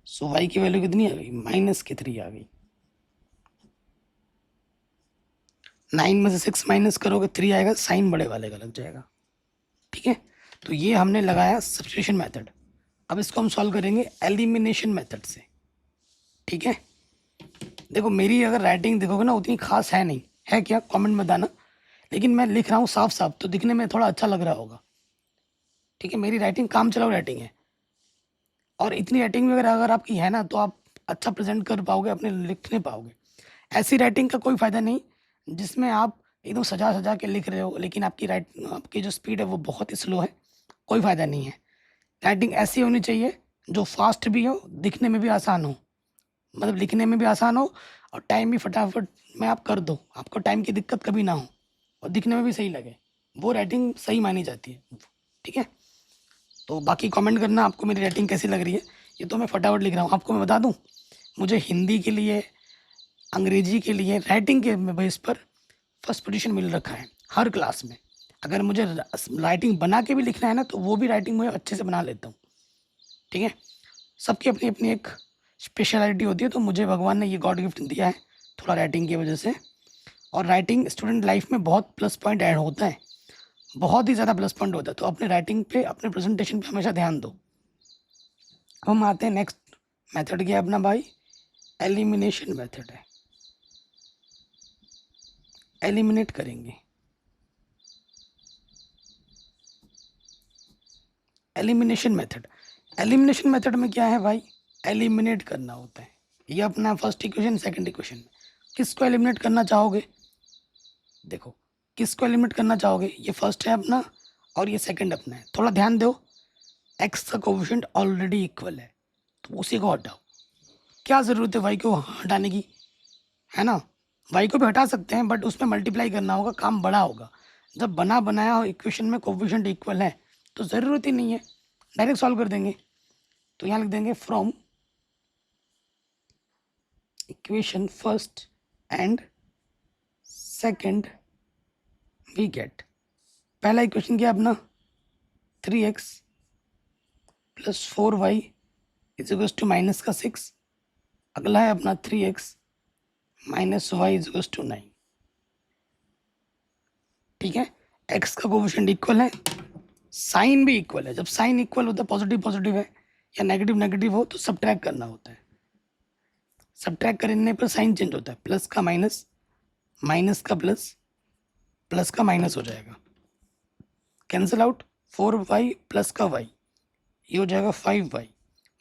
सो y की वैल्यू कितनी आ गई, माइनस के 3 आ गई। 9 में से 6 माइनस करोगे 3 आएगा, साइन बड़े वाले का लग जाएगा। ठीक है, तो ये हमने लगाया सब्स्टिट्यूशन मेथड। अब इसको हम सॉल्व करेंगे एलिमिनेशन मेथड से। ठीक है, देखो मेरी अगर राइटिंग देखोगे ना उतनी खास है नहीं, है क्या कमेंट में बताना, लेकिन मैं लिख रहा हूँ साफ साफ तो दिखने में थोड़ा अच्छा लग रहा होगा। ठीक है, मेरी राइटिंग काम चलाओ राइटिंग है, और इतनी राइटिंग भी अगर आपकी है ना तो आप अच्छा प्रेजेंट कर पाओगे, अपने लिख नहीं पाओगे। ऐसी राइटिंग का कोई फ़ायदा नहीं जिसमें आप एकदम सजा सजा के लिख रहे हो लेकिन आपकी जो स्पीड है वो बहुत ही स्लो है, कोई फ़ायदा नहीं है। राइटिंग ऐसी होनी चाहिए जो फास्ट भी हो, दिखने में भी आसान हो, मतलब लिखने में भी आसान हो और टाइम भी फटाफट में आप कर दो, आपको टाइम की दिक्कत कभी ना हो और दिखने में भी सही लगे, वो राइटिंग सही मानी जाती है। ठीक है, तो बाकी कमेंट करना आपको मेरी राइटिंग कैसी लग रही है। ये तो मैं फटाफट लिख रहा हूँ। आपको मैं बता दूँ, मुझे हिंदी के लिए, अंग्रेजी के लिए राइटिंग के बेस पर फर्स्ट पोजीशन मिल रखा है हर क्लास में। अगर मुझे राइटिंग बना के भी लिखना है ना तो वो भी राइटिंग मैं अच्छे से बना लेता हूँ। ठीक है, सबकी अपनी अपनी एक स्पेशलिटी होती है, तो मुझे भगवान ने ये गॉड गिफ्ट दिया है थोड़ा राइटिंग की वजह से। और राइटिंग स्टूडेंट लाइफ में बहुत प्लस पॉइंट ऐड होता है, बहुत ही ज़्यादा प्लस पॉइंट होता है। तो अपने राइटिंग पे, अपने प्रेजेंटेशन पे हमेशा ध्यान दो। अब हम आते हैं नेक्स्ट मेथड क्या है अपना भाई, एलिमिनेशन मेथड है। एलिमिनेट करेंगे। एलिमिनेशन मेथड, एलिमिनेशन मेथड में क्या है भाई, एलिमिनेट करना होता है। ये अपना फर्स्ट इक्वेशन, सेकंड इक्वेशन, किसको एलिमिनेट करना चाहोगे, देखो किसको एलिमिनेट करना चाहोगे, ये फर्स्ट है अपना और ये सेकंड अपना है। थोड़ा ध्यान दो, एक्स का कोफिशिएंट ऑलरेडी इक्वल है तो उसी को हटाओ। क्या ज़रूरत है वाई को हटाने की, है ना। वाई को भी हटा सकते हैं बट उसमें मल्टीप्लाई करना होगा, काम बड़ा होगा। जब बना बनाया इक्वेशन में कोफिशिएंट इक्वल है तो ज़रूरत ही नहीं है, डायरेक्ट सॉल्व कर देंगे। तो यहाँ लिख देंगे from equation first and second we get, पहला इक्वेशन क्या अपना 3x plus 4y is equal to minus का 6। अगला है अपना 3x minus y is equal to 9। ठीक है, x का कोफिशिएंट इक्वल है, साइन भी इक्वल है। जब साइन इक्वल होता है, पॉजिटिव पॉजिटिव है या नेगेटिव नेगेटिव हो तो सब्ट्रैक्ट करना होता है। सब्ट्रैक्ट करने पर साइन चेंज होता है, प्लस का माइनस, माइनस का प्लस, प्लस का माइनस हो जाएगा, कैंसिल आउट। 4y प्लस का y ये हो जाएगा 5y,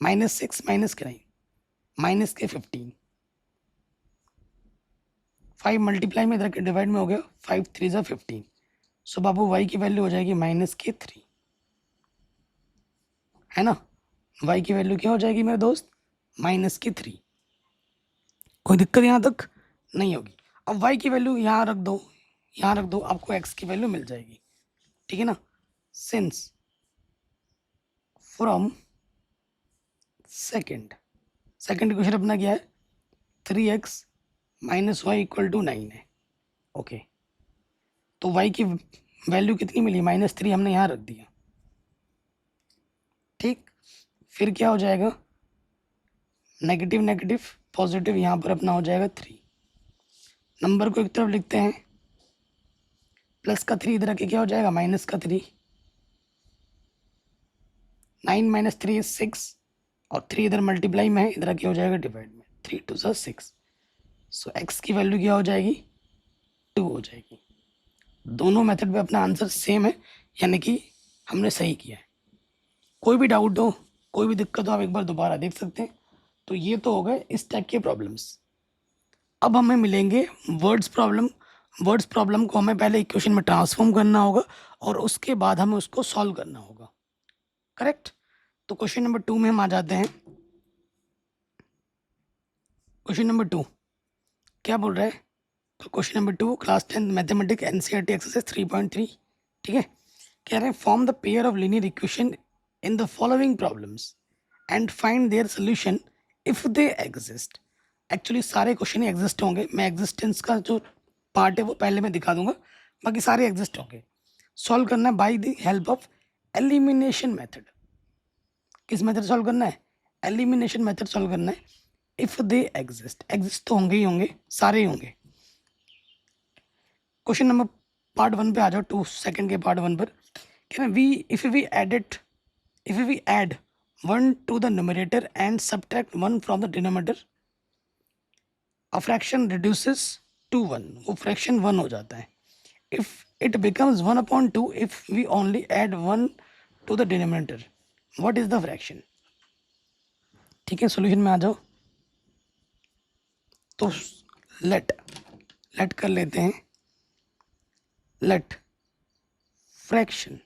माइनस 6 माइनस के 9 माइनस के 15, 5 मल्टीप्लाई में इधर के डिवाइड में हो गया, 5 3 ज़ा 15। सो बाबू y की वैल्यू हो जाएगी माइनस के 3, है ना। y की वैल्यू क्या हो जाएगी मेरे दोस्त, माइनस के 3। कोई दिक्कत यहाँ तक नहीं होगी। अब y की वैल्यू यहाँ रख दो, यहाँ रख दो, आपको x की वैल्यू मिल जाएगी। ठीक है ना, सिंस फ्रॉम सेकेंड क्वेश्चन अपना क्या है, 3x minus y equal to 9 है। ओके, तो y की वैल्यू कितनी मिली, -3 हमने यहाँ रख दिया। ठीक, फिर क्या हो जाएगा, नेगेटिव नेगेटिव पॉजिटिव, यहाँ पर अपना हो जाएगा 3। नंबर को एक तरफ लिखते हैं, प्लस का 3 इधर के क्या हो जाएगा, माइनस का 3। 9 माइनस 3 इज 6 और 3 इधर मल्टीप्लाई में है, इधर क्या हो जाएगा डिवाइड में, 3 2 ज़ा 6। सो x की वैल्यू क्या हो जाएगी, 2 हो जाएगी। दोनों मेथड पे अपना आंसर सेम है, यानी कि हमने सही किया है। कोई भी डाउट हो, कोई भी दिक्कत हो, आप एक बार दोबारा देख सकते हैं। तो ये तो हो गए इस टाइप के प्रॉब्लम्स। अब हमें मिलेंगे वर्ड्स प्रॉब्लम। वर्ड्स प्रॉब्लम को हमें पहले इक्वेशन में ट्रांसफॉर्म करना होगा और उसके बाद हमें उसको सॉल्व करना होगा, करेक्ट। तो क्वेश्चन नंबर 2 में हम आ जाते हैं। क्वेश्चन नंबर 2 क्या बोल रहा है, तो question number 2 class 10 mathematics NCERT exercise 3.3। ठीक है, कह रहे हैं form the pair of linear equations in the following problems and find their solution if they exist. Actually सारे क्वेश्चन ही एग्जिस्ट होंगे, मैं एग्जिस्टेंस का जो पार्ट है वो पहले मैं दिखा दूंगा, बाकी सारे एग्जिस्ट होंगे। सॉल्व करना है by the help of elimination method. किस मेथड सॉल्व करना है, एलिमिनेशन मेथड सॉल्व करना है। इफ दे एग्जिस्ट, एग्जिस्ट तो होंगे ही होंगे, सारे ही होंगे। क्वेश्चन नंबर पार्ट 1 पे आ जाओ, 2 सेकंड के पार्ट 1 पर कह रहे हैं if we add 1 to the numerator and subtract 1 from the denominator, a fraction reduces to 1, वो फ्रैक्शन 1 हो जाता है। If it becomes 1/2 if we only add 1 to the denominator, what is the fraction. ठीक है, सॉल्यूशन में आ जाओ। तो लेट कर लेते हैं, लेट फ्रैक्शन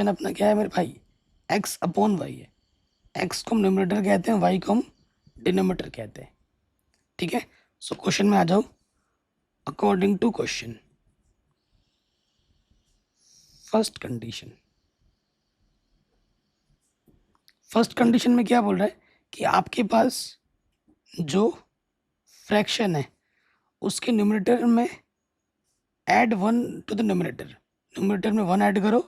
अपना क्या है मेरे भाई, x अपॉन वाई है। x को हम न्यूमरेटर कहते हैं, y को हम डिनोमिनेटर कहते हैं। ठीक है, सो क्वेश्चन में आ जाओ। According to question, first condition में क्या बोल रहा है कि आपके पास जो फ्रैक्शन है उसके न्यूमरेटर में ऐड 1 टू द न्यूमरेटर में 1 ऐड करो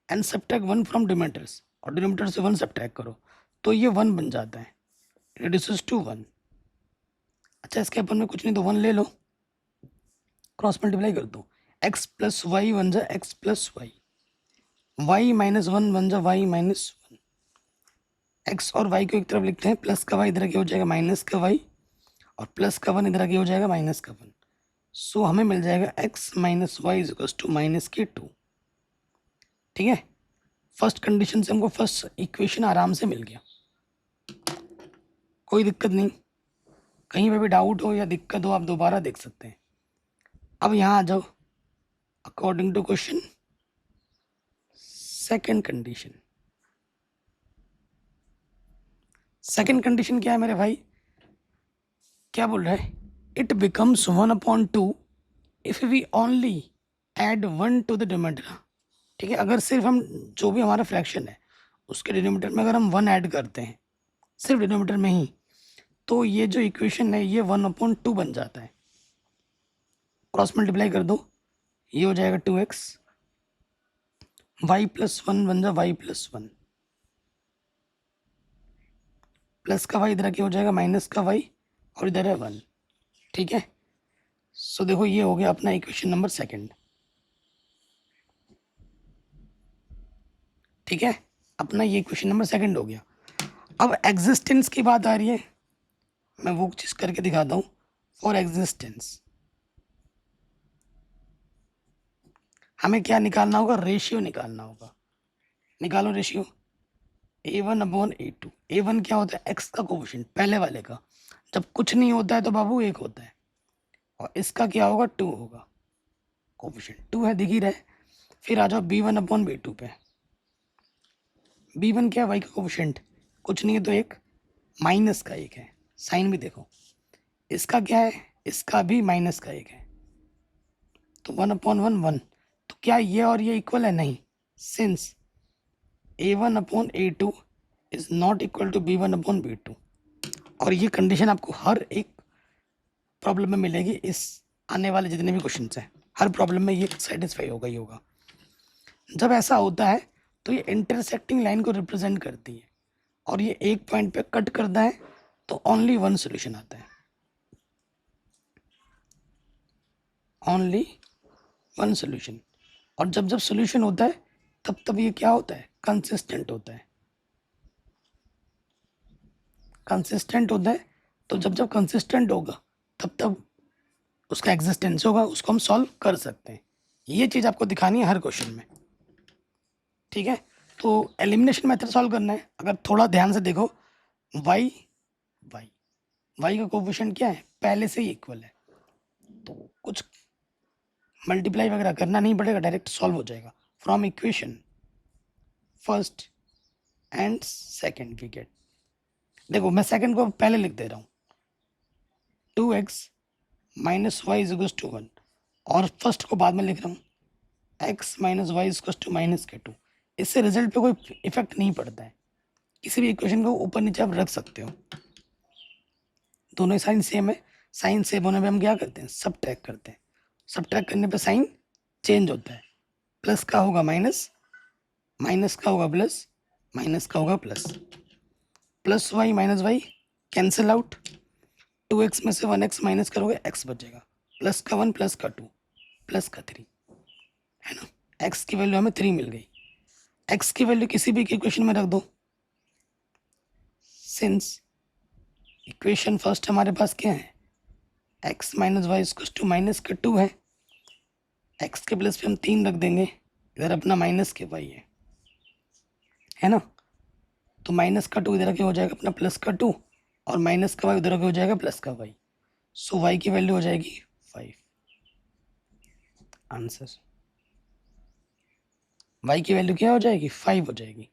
एंड सब्ट्रैक्ट 1 फ्रॉम डिनोमिनेटर्स, और डिनोमिनेटर से 1 सब्ट्रैक्ट करो तो ये 1 बन जाता है, रिड्यूसेस टू 1। अच्छा, इसके अपन में कुछ नहीं तो 1 ले लो, क्रॉस मल्टीप्लाई कर दो, x प्लस वाई बन जा x plus y, y minus 1 बन जा y माइनस 1। एक्स और वाई को एक तरफ लिखते हैं, प्लस का वाई इधर क्या हो जाएगा माइनस का वाई, और प्लस का 1 इधर क्या हो जाएगा माइनस का 1। सो हमें मिल जाएगा x minus y is equals to minus के 2। ठीक है, फर्स्ट कंडीशन से हमको फर्स्ट इक्वेशन आराम से मिल गया, कोई दिक्कत नहीं। कहीं पे भी डाउट हो या दिक्कत हो आप दोबारा देख सकते हैं। अब यहाँ आ जाओ, according to question second condition क्या है मेरे भाई, क्या बोल रहा है, it becomes 1/2 if we only add 1 to the denominator. ठीक है, अगर सिर्फ हम जो भी हमारा फ्रैक्शन है उसके डिनोमिनेटर में अगर हम 1 ऐड करते हैं सिर्फ डिनोमिनेटर में ही, तो ये जो इक्वेशन है ये 1/2 बन जाता है। क्रॉस मल्टीप्लाई कर दो, ये हो जाएगा 2x, y प्लस 1 बन जा y प्लस 1, प्लस का y इधर क्या हो जाएगा माइनस का y, और इधर है 1। ठीक है, सो देखो ये हो गया अपना इक्वेशन नंबर सेकंड। ठीक है, अपना ये इक्वेशन नंबर सेकंड हो गया। अब एग्जिस्टेंस की बात आ रही है, मैं वो चीज़ करके दिखाता हूँ। फॉर एग्जिस्टेंस हमें क्या निकालना होगा, रेशियो निकालना होगा। निकालो रेशियो, a1/a2। a1 क्या होता है, x का कोफिशिएंट पहले वाले का, जब कुछ नहीं होता है तो बाबू 1 होता है, और इसका क्या होगा 2 होगा, कोफिशिएंट 2 है दिख ही रहे। फिर आ जाओ b1/b2 पे, b1 क्या है, y का कोफिशिएंट कुछ नहीं है तो 1, माइनस का 1 है, साइन भी देखो। इसका क्या है, इसका भी माइनस का 1 है, तो 1/1 1। तो क्या ये और ये इक्वल है, नहीं, since a1/a2 is not equal to b1/b2। और ये कंडीशन आपको हर एक प्रॉब्लम में मिलेगी, इस आने वाले जितने भी क्वेश्चन हैं हर प्रॉब्लम में ये सेटिस्फाई होगा ही होगा। जब ऐसा होता है तो ये इंटरसेक्टिंग लाइन को रिप्रेजेंट करती है, और ये एक पॉइंट पे कट करता है तो ओनली 1 सोल्यूशन आता है, ओनली 1 सोल्यूशन। और जब जब सोल्यूशन होता है तब तब ये क्या होता है, कंसिस्टेंट होता है, कंसिस्टेंट होता है। तो जब जब कंसिस्टेंट होगा तब तब उसका एग्जिस्टेंस होगा, उसको हम सॉल्व कर सकते हैं। ये चीज़ आपको दिखानी है हर क्वेश्चन में। ठीक है, तो एलिमिनेशन मेथड सॉल्व करना है। अगर थोड़ा ध्यान से देखो, वाई का कोफिशिएंट क्या है, पहले से ही इक्वल है, तो कुछ मल्टीप्लाई वगैरह करना नहीं पड़ेगा, डायरेक्ट सॉल्व हो जाएगा from equation first and second we get. देखो मैं सेकंड को पहले लिख दे रहा हूँ, 2x minus y is equal to 1, और फर्स्ट को बाद में लिख रहा हूँ x minus y is equal to minus के 2। इससे रिजल्ट पे कोई इफेक्ट नहीं पड़ता है, किसी भी इक्वेशन को ऊपर नीचे आप रख सकते हो, दोनों साइन सेम है। साइन सेम होने पे हम क्या करते हैं, सब्ट्रैक्ट करते हैं, सब्ट्रैक्ट करने पे साइन चेंज होता है, प्लस का होगा माइनस, माइनस का होगा प्लस, माइनस का होगा plus, plus y minus y cancel out, 2x में से 1x माइनस करोगे x बचेगा, प्लस का 1 प्लस का 2 प्लस का 3, है ना। x की वैल्यू हमें 3 मिल गई, x की वैल्यू किसी भी इक्वेशन में रख दो, सिंस इक्वेशन फर्स्ट हमारे पास क्या है, x minus y equal to minus के 2 है, x के प्लस पे हम 3 रख देंगे, इधर अपना माइनस के y है ना, तो माइनस का 2 इधर क्या हो जाएगा अपना प्लस का 2, और माइनस का वाई उधर हो जाएगा प्लस का वाई, सो वाई की वैल्यू हो जाएगी 5। आंसर वाई की वैल्यू क्या हो जाएगी 5 हो जाएगी।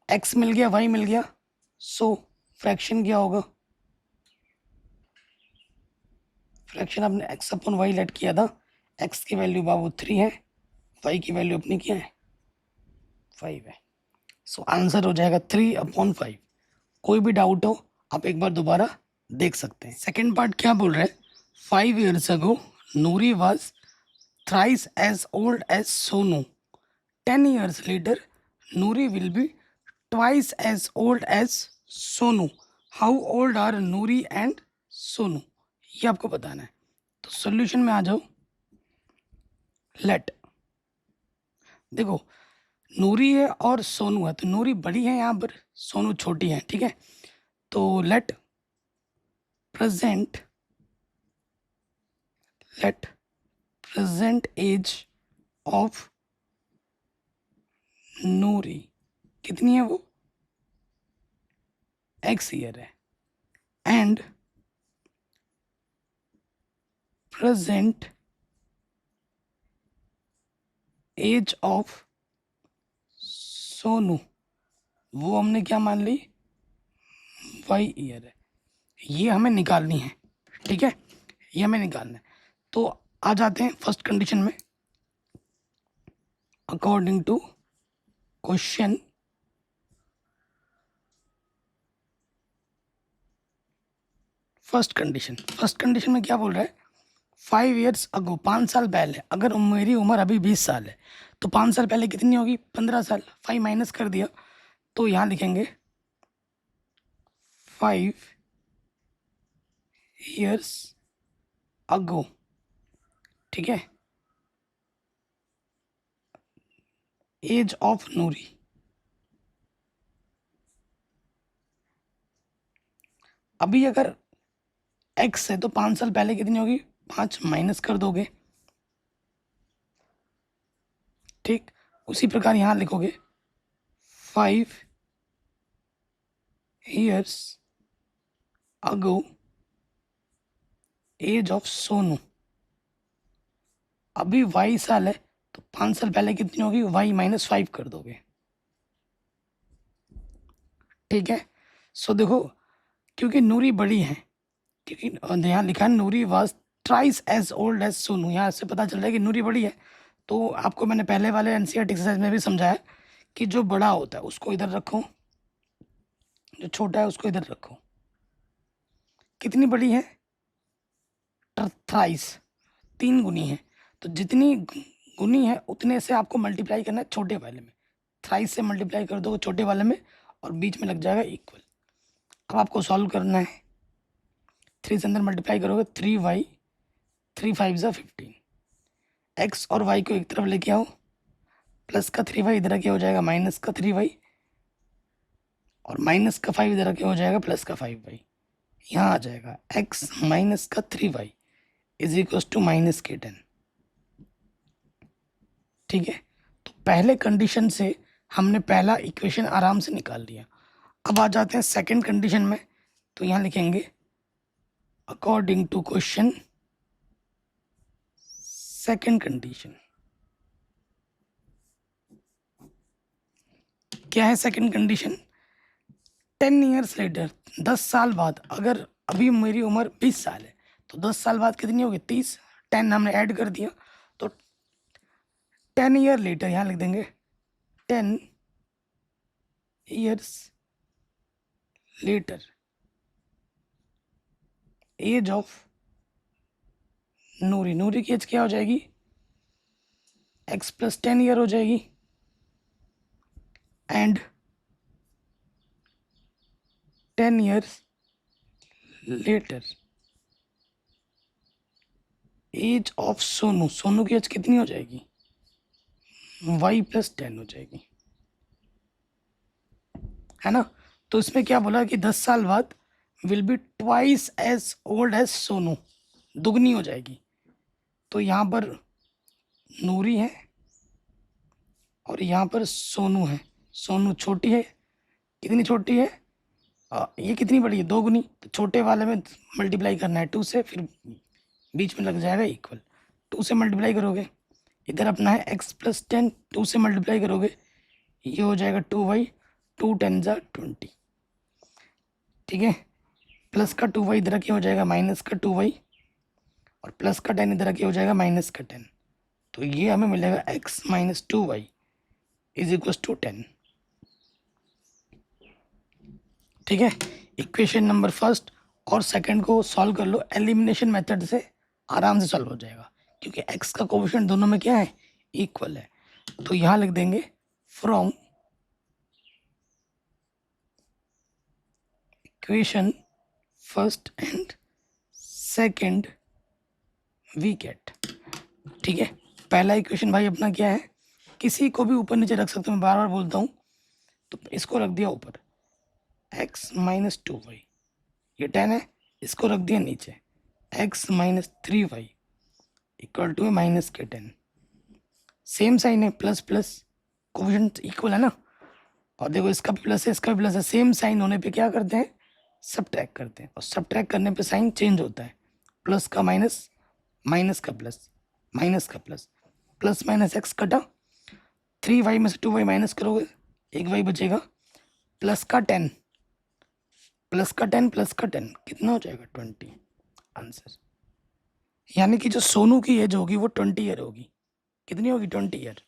एक्स मिल गया, वाई मिल गया, सो फ्रैक्शन क्या होगा, फ्रैक्शन आपने एक्स अपॉन वाई लेट किया था, एक्स की वैल्यू बाबू 3 है, वाई की वैल्यू अपनी क्या है 5 है, सो आंसर हो जाएगा 3/5। कोई भी डाउट हो आप एक बार दोबारा देख सकते हैं। सेकेंड पार्ट क्या बोल रहा है, 5 years ago Noori was thrice as old as Sonu. 10 years later, Noori will be twice as old as Sonu. How old are Noori and Sonu? ये आपको बताना है। तो सॉल्यूशन में आ जाओ। लेट देखो, नूरी है और सोनू है, तो नूरी बड़ी है यहाँ पर, सोनू छोटी है, ठीक है। तो let present age of Noori कितनी है, वो एक्स ईयर है, and present age of Sonu, वो हमने क्या मान ली वाई ईयर है। ये हमें निकालनी है, ठीक है, ये हमें निकालना है। तो आ जाते हैं फर्स्ट कंडीशन में। According to question first condition में क्या बोल रहा है, 5 years अगो, 5 साल पहले, अगर मेरी उम्र अभी 20 साल है तो 5 साल पहले कितनी होगी 15 साल, 5 माइनस कर दिया, तो यहाँ लिखेंगे 5 years अगो, ठीक है, एज ऑफ नूरी। अभी अगर एक्स है तो 5 साल पहले कितनी होगी, 5 माइनस कर दोगे, ठीक। उसी प्रकार यहां लिखोगे 5 years ago age of Sonu. अभी वाई साल है तो 5 साल पहले कितनी होगी, वाई -5 कर दोगे, ठीक है। सो देखो, क्योंकि नूरी बड़ी है, क्योंकि यहाँ लिखा है Noori was thrice as old as Sonu, यहाँ से पता चल रहा है कि नूरी बड़ी है। तो आपको मैंने पहले वाले एनसीईआरटी एक्सरसाइज में भी समझाया कि जो बड़ा होता है उसको इधर रखो, जो छोटा है उसको इधर रखो। कितनी बड़ी है, थ्राइस, 3 गुनी है, तो जितनी गुनी है उतने से आपको मल्टीप्लाई करना है छोटे वाले में, थ्राइस से मल्टीप्लाई कर दो छोटे वाले में और बीच में लग जाएगा इक्वल। अब आपको सॉल्व करना है, 3 से अंदर मल्टीप्लाई करोगे 3y, 3 5 ज़ा 15, एक्स और वाई को एक तरफ लेके आओ, प्लस का 3y इधर के हो जाएगा माइनस का 3y, और माइनस का 5 इधर के हो जाएगा प्लस का 5y। यहाँ आ जाएगा x माइनस का 3y इज इक्वल टू -10, ठीक है। तो पहले कंडीशन से हमने पहला इक्वेशन आराम से निकाल लिया। अब आ जाते हैं सेकंड कंडीशन में, तो यहाँ लिखेंगे according to question second condition. क्या है सेकंड कंडीशन, 10 years लेटर, 10 साल बाद, अगर अभी मेरी उम्र 20 साल है तो 10 साल बाद कितनी होगी 30, 10 हमने ऐड कर दिया, तो 10 year लेटर यहाँ लिख देंगे 10 years लेटर एज ऑफ नूरी, नूरी की एज क्या हो जाएगी x + 10 year हो जाएगी, and 10 years later age of Sonu, Sonu की एज कितनी हो जाएगी y + 10 हो जाएगी, है ना। तो इसमें क्या बोला कि 10 साल बाद will be twice age old as Sonu, दुगनी हो जाएगी। तो यहाँ पर नूरी है और यहाँ पर सोनू है, सोनू छोटी है, कितनी छोटी है ये कितनी बड़ी है, 2 गुनी, तो छोटे वाले में मल्टीप्लाई करना है 2 से, फिर बीच में लग जाएगा इक्वल। 2 से मल्टीप्लाई करोगे, इधर अपना है x प्लस 10, 2 से मल्टीप्लाई करोगे ये हो जाएगा 2y, 2 10 जा 20, ठीक है। प्लस का 2y इधर क्या हो जाएगा माइनस का 2y, और प्लस का 10 इधर क्या हो जाएगा माइनस का 10, तो ये हमें मिलेगा x minus 2y is equal to 10, ठीक है। इक्वेशन नंबर फर्स्ट और सेकंड को सॉल्व कर लो, एलिमिनेशन मेथड से आराम से सॉल्व हो जाएगा, क्योंकि x का कोफिशिएंट दोनों में क्या है, इक्वल है। तो यहाँ लिख देंगे from equation first and second we get, ठीक है। पहला इक्वेशन भाई अपना क्या है, किसी को भी ऊपर नीचे रख सकते हो, मैं बार बार बोलता हूँ, तो इसको रख दिया ऊपर x माइनस 2y, ये 10 है, इसको रख दिया नीचे x minus 3y equal to minus के 10, सेम साइन है, प्लस प्लस कोफिशिएंट इक्वल है ना, और देखो इसका भी प्लस है इसका भी प्लस है, सेम साइन होने पे क्या करते हैं, सबट्रैक्ट करते हैं, और सबट्रैक्ट करने पे साइन चेंज होता है, प्लस का माइनस, माइनस का प्लस, माइनस का प्लस, प्लस माइनस एक्स कटा, 3y में से 2y माइनस करोगे 1y बचेगा, प्लस का 10, प्लस का 10 प्लस का 10 कितना हो जाएगा 20 आंसर। यानी कि जो सोनू की एज होगी वो 20 ईयर होगी, कितनी होगी 20 ईयर।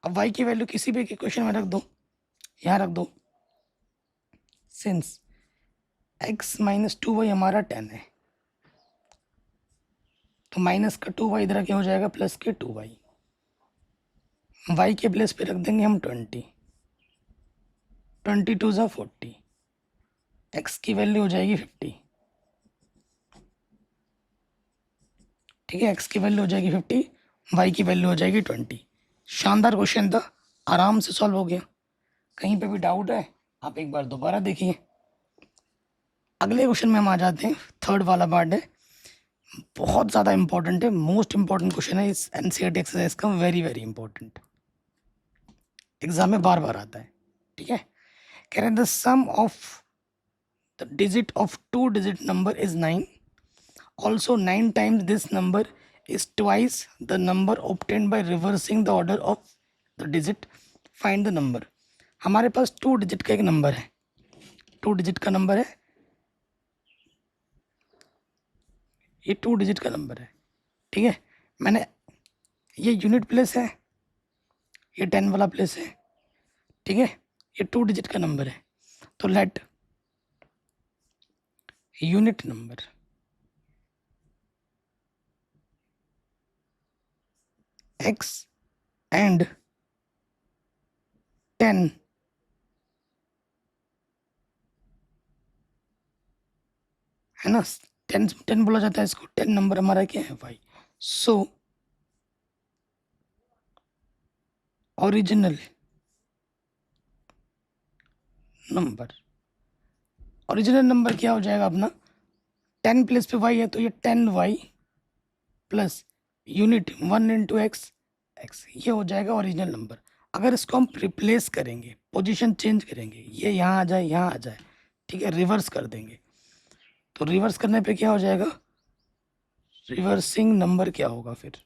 अब y की वैल्यू किसी भी इक्वेशन में रख दो, यहाँ रख दो, सिंस x माइनस 2y हमारा 10 है, तो माइनस का 2y इधर क्या हो जाएगा प्लस के 2y, y के प्लेस पे रख देंगे हम 20, 22 ज़ा 40, x की वैल्यू हो जाएगी 50, ठीक है, x की वैल्यू हो जाएगी 50, y की वैल्यू हो जाएगी 20। शानदार क्वेश्चन था, आराम से सॉल्व हो गया। कहीं पे भी डाउट है आप एक बार दोबारा देखिए। अगले क्वेश्चन में हम आ जाते हैं, थर्ड वाला पार्ट है, बहुत ज़्यादा इंपॉर्टेंट है, मोस्ट इंपॉर्टेंट क्वेश्चन है इस एनसीईआरटी एक्सरसाइज का, वेरी वेरी इंपॉर्टेंट, एग्जाम में बार बार आता है, ठीक है। कह रहे हैं the sum of the digit of 2 digit number is 9, also 9 times this number is twice the number obtained by reversing the order of the digit, find the number. हमारे पास 2 डिजिट का एक नंबर है, 2 डिजिट का number है, ये 2 digit का number है, ठीक है। मैंने ये यूनिट प्लेस है, ये 10 वाला प्लेस है, ठीक है, ये 2 डिजिट का नंबर है, तो let unit number x and 10 है ना, 10 बोला जाता है इसको, 10 नंबर हमारा क्या है भाई, so original number, original number क्या हो जाएगा अपना, 10 प्लेस पे y है तो ये 10y plus unit 1 into x, ये हो जाएगा ओरिजिनल नंबर। अगर इसको हम रिप्लेस करेंगे, पोजीशन चेंज करेंगे, ये यहाँ आ जाए यहाँ आ जाए, ठीक है, रिवर्स कर देंगे, तो रिवर्स करने पे क्या हो जाएगा, रिवर्सिंग नंबर क्या होगा फिर,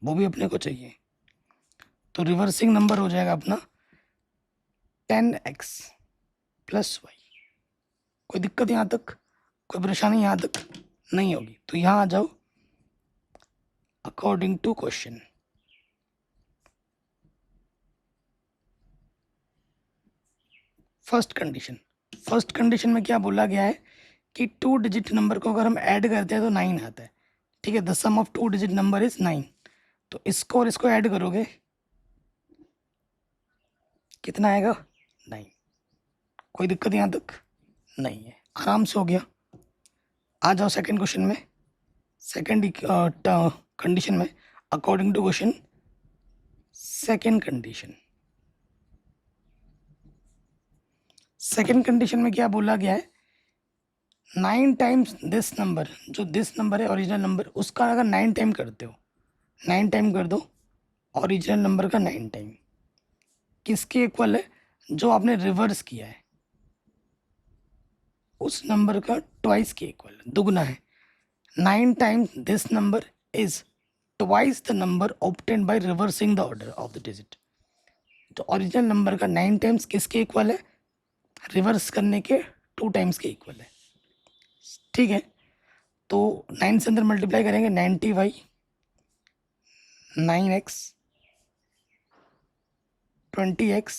वो भी अपने को चाहिए, तो रिवर्सिंग नंबर हो जाएगा अपना 10x प्लस वाई। कोई दिक्कत यहाँ तक, कोई परेशानी यहाँ तक नहीं होगी, तो यहाँ आ जाओ, according to question first condition, first condition में क्या बोला गया है कि 2 डिजिट नंबर को अगर हम ऐड करते हैं तो 9 आता है, ठीक है, the sum of 2 digit number is 9, तो इसको और इसको ऐड करोगे कितना आएगा 9। कोई दिक्कत यहाँ तक नहीं है, आराम से हो गया। आ जाओ सेकंड क्वेश्चन में, सेकंड कंडीशन में, according to question second condition, second condition में क्या बोला गया है, 9 टाइम्स दिस नंबर, जो दिस नंबर है ओरिजिनल नंबर, उसका अगर 9 टाइम करते हो, 9 टाइम कर दो ओरिजिनल नंबर का 9 टाइम, किसके इक्वल है, जो आपने रिवर्स किया है, उस नंबर का ट्वाइस के इक्वल, दुगना है। 9 times this number is twice the number obtained by reversing the order of the digit. तो ओरिजिनल नंबर का 9 टाइम्स किसके इक्वल है? रिवर्स करने के 2 टाइम्स के इक्वल है। ठीक है, तो 9 से अंदर मल्टीप्लाई करेंगे 90y 9x 20x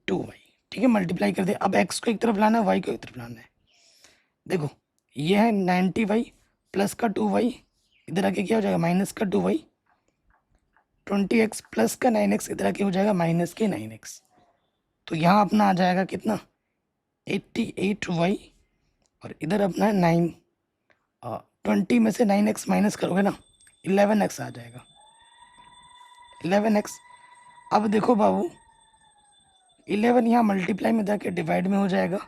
2y। ठीक है, मल्टीप्लाई कर दे। अब x को एक तरफ लाना है, y को एक तरफ लाना है। देखो ये है 90y प्लस का 2y, इधर आके क्या हो जाएगा माइनस का 2y। 20x प्लस का 9x इधर आके हो जाएगा माइनस के 9x। तो यहाँ अपना आ जाएगा कितना 88y, और इधर अपना है 9। 20 में से 9x माइनस करोगे ना 11x आ जाएगा 11x। अब देखो बाबू 11 यहाँ मल्टीप्लाई में जाके डिवाइड में हो जाएगा।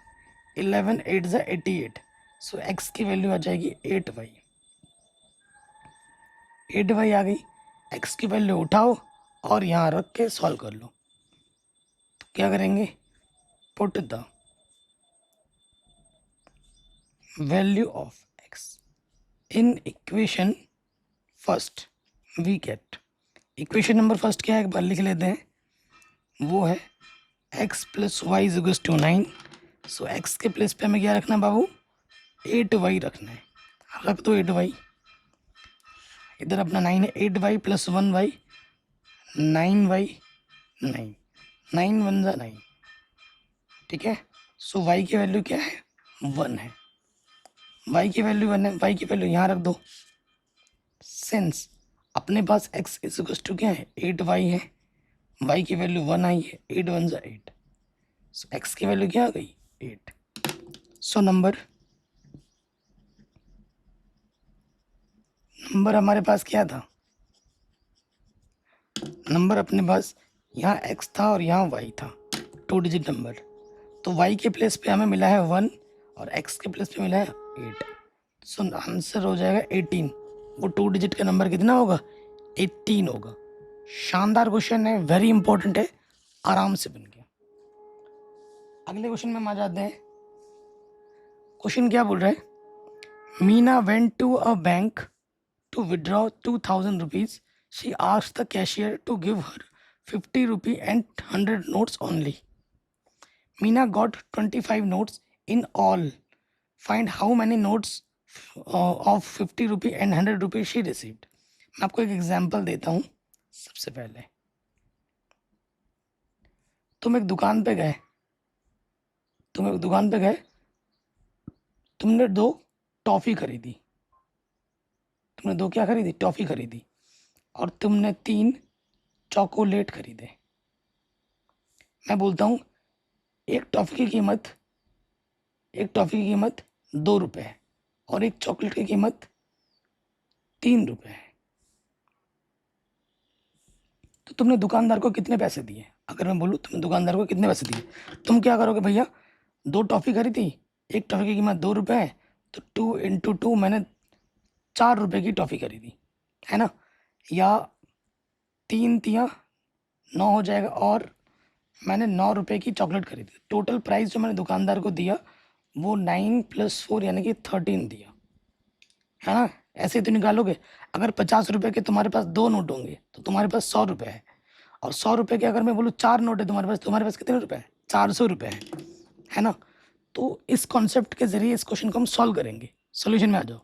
11 8 ज़ा 88, सो x की वैल्यू आ जाएगी 8y। 8y आ गई। x की वैल्यू उठाओ और यहाँ रख के सॉल्व कर लो। तो क्या करेंगे, put the value of x in equation first we get. Equation number first क्या है एक बार लिख लेते हैं, वो है x plus y is equals to 9। So x के प्लेस पे हमें क्या रखना है बाबू 8y रखना है। रख दो 8y, इधर अपना 9 है। 8y प्लस 1y 9y 9 9 1 ज़ा 9। ठीक है, सो y की वैल्यू क्या है 1 है। y की वैल्यू 1 है, y की वैल्यू यहाँ रख दो। सिंस अपने पास x इज इक्वल्स टू क्या है 8y है, y की वैल्यू 1 आई है, 8 1 ज़ा 8। सो x की वैल्यू क्या आ गई 8। सो नंबर हमारे पास क्या था, नंबर अपने पास यहाँ x था और यहाँ y था, 2 डिजिट नंबर। तो y के प्लेस पे हमें मिला है 1 और x के प्लेस पे मिला है 8। सो आंसर हो जाएगा 18। वो 2 डिजिट का नंबर कितना होगा 18 होगा। शानदार क्वेश्चन है, वेरी इंपॉर्टेंट है, आराम से बन गया। अगले क्वेश्चन में हम आ जाते हैं। क्वेश्चन क्या बोल रहा है, Meena went to a bank to withdraw 2000 rupees. She asked the cashier to give her 50 rupee and 100 notes only. Meena got 25 notes in all. Find how many notes of 50 rupee and 100 rupee she received. मैं आपको एक example देता हूँ। सबसे पहले तुम एक दुकान पे गए, तुमने 2 टॉफ़ी खरीदी, तुमने 2 क्या खरीदी टॉफ़ी खरीदी, और तुमने 3 चॉकोलेट खरीदे। मैं बोलता हूँ एक टॉफ़ी की कीमत 2 रुपये है और एक चॉकलेट की कीमत 3 रुपये है। तो तुमने दुकानदार को कितने पैसे दिए? अगर मैं बोलूँ तुमने दुकानदार को कितने पैसे दिए, तुम क्या करोगे भैया, 2 टॉफ़ी खरीदी, एक टॉफ़ी की कीमत 2 रुपये है, तो 2 इंटू 2 मैंने 4 रुपये की टॉफ़ी खरीदी है ना, या 3 तियाँ 9 हो जाएगा, और मैंने 9 रुपये की चॉकलेट खरीदी। टोटल प्राइस जो मैंने दुकानदार को दिया वो 9 + 4 यानी कि 13 दिया है ना। ऐसे ही तो निकालोगे। अगर 50 रुपये के तुम्हारे पास 2 नोट होंगे तो तुम्हारे पास 100 रुपये है, और 100 रुपये के अगर मैं बोलूँ 4 नोट है तुम्हारे पास कितने रुपये है 400 रुपये है ना। तो इस कॉन्सेप्ट के जरिए इस क्वेश्चन को हम सॉल्व करेंगे। सॉल्यूशन में आ जाओ।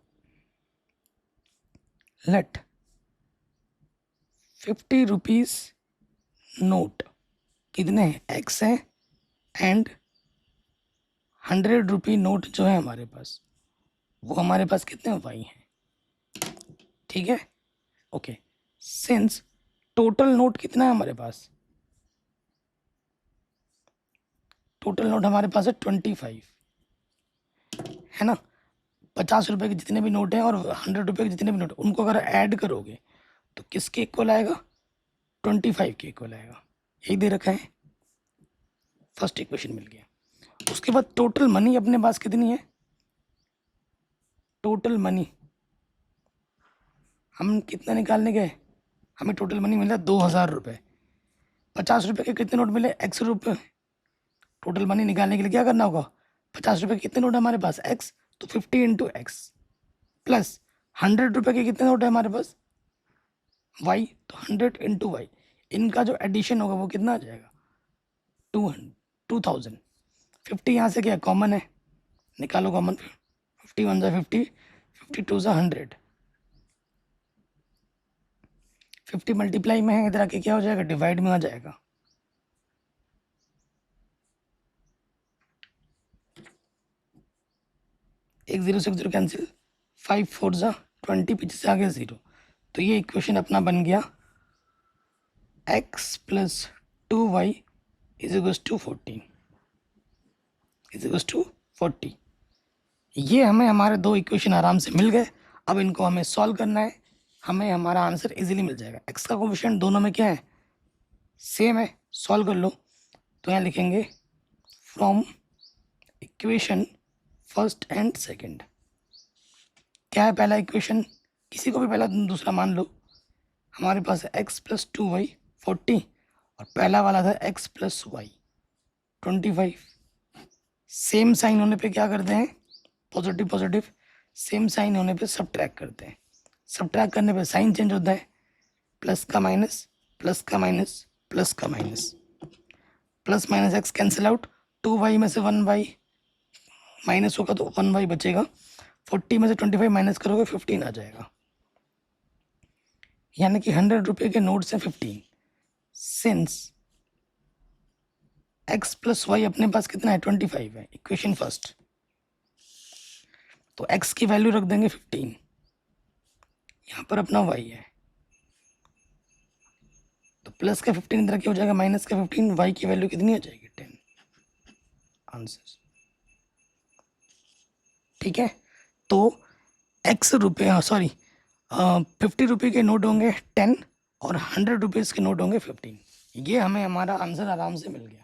लेट 50 रुपीज़ नोट कितने हैं x है, एंड 100 रुपये नोट जो है हमारे पास वो हमारे पास कितने y हैं। ठीक है, ओके। सिंस टोटल नोट कितना है हमारे पास, टोटल नोट हमारे पास है 25 है ना। 50 रुपये के जितने भी नोट हैं और 100 रुपये के जितने भी नोट, उनको अगर ऐड करोगे तो किसके इक्वल आएगा 25 के इक्वल आएगा। यही दे रखा है, फर्स्ट इक्वेशन मिल गया। उसके बाद टोटल मनी अपने पास कितनी है, टोटल मनी हम कितना निकालने गए, हमें टोटल मनी मिला 2000 रुपये। 50 रुपये के कितने नोट मिले 100 रुपये। टोटल मनी निकालने के लिए क्या करना होगा, 50 रुपये के कितने नोट है हमारे पास? x, तो 50 इंटू एक्स प्लस 100 रुपये के कितने नोट है हमारे पास? y, तो 100 इंटू वाई। इनका जो एडिशन होगा वो कितना आ जाएगा? 2000। 50 यहाँ से क्या कॉमन है, निकालो कॉमन। 50 वन ज़ा 50, 50 टू ज़ा 100। 50 मल्टीप्लाई में है, इधर आके क्या हो जाएगा? डिवाइड में आ जाएगा। एक 0 से 0 कैंसिल, 5 4 ज़ा 20, पीछे से आ गया 0। तो ये इक्वेशन अपना बन गया x plus 2y is equals to 14, is equals to 40। ये हमें हमारे दो इक्वेशन आराम से मिल गए। अब इनको हमें सॉल्व करना है, हमें हमारा आंसर इजीली मिल जाएगा। x का कोफिशिएंट दोनों में क्या है? सेम है। सॉल्व कर लो। तो यहाँ लिखेंगे from equation first and second. क्या है पहला इक्वेशन? किसी को भी पहला दूसरा मान लो। हमारे पास है x प्लस 2y 40 और पहला वाला था x plus y 25। Same sign होने पे क्या करते हैं? Positive positive. सेम साइन होने पे सब्ट्रैक्ट करते हैं। सब्ट्रैक्ट करने पे साइन चेंज होता है, प्लस का माइनस, प्लस का माइनस, प्लस का minus. Plus minus x cancel out, 2y में से 1y माइनस होगा तो 1y बचेगा। 40 में से 25 माइनस करोगे 15 आ जाएगा, यानी कि 100 रुपये के नोट से 15। सिंस x प्लस वाई अपने पास कितना है? 25 है। इक्वेशन फर्स्ट, तो x की वैल्यू रख देंगे 15, यहाँ पर अपना y है, तो प्लस का 15 इधर क्या हो जाएगा? माइनस का 15। y की वैल्यू कितनी आ जाएगी? 10। आंसर ठीक है। तो x रुपये, सॉरी 50 रुपये के नोट होंगे 10 और 100 रुपीज़ के नोट होंगे 15। ये हमें हमारा आंसर आराम से मिल गया।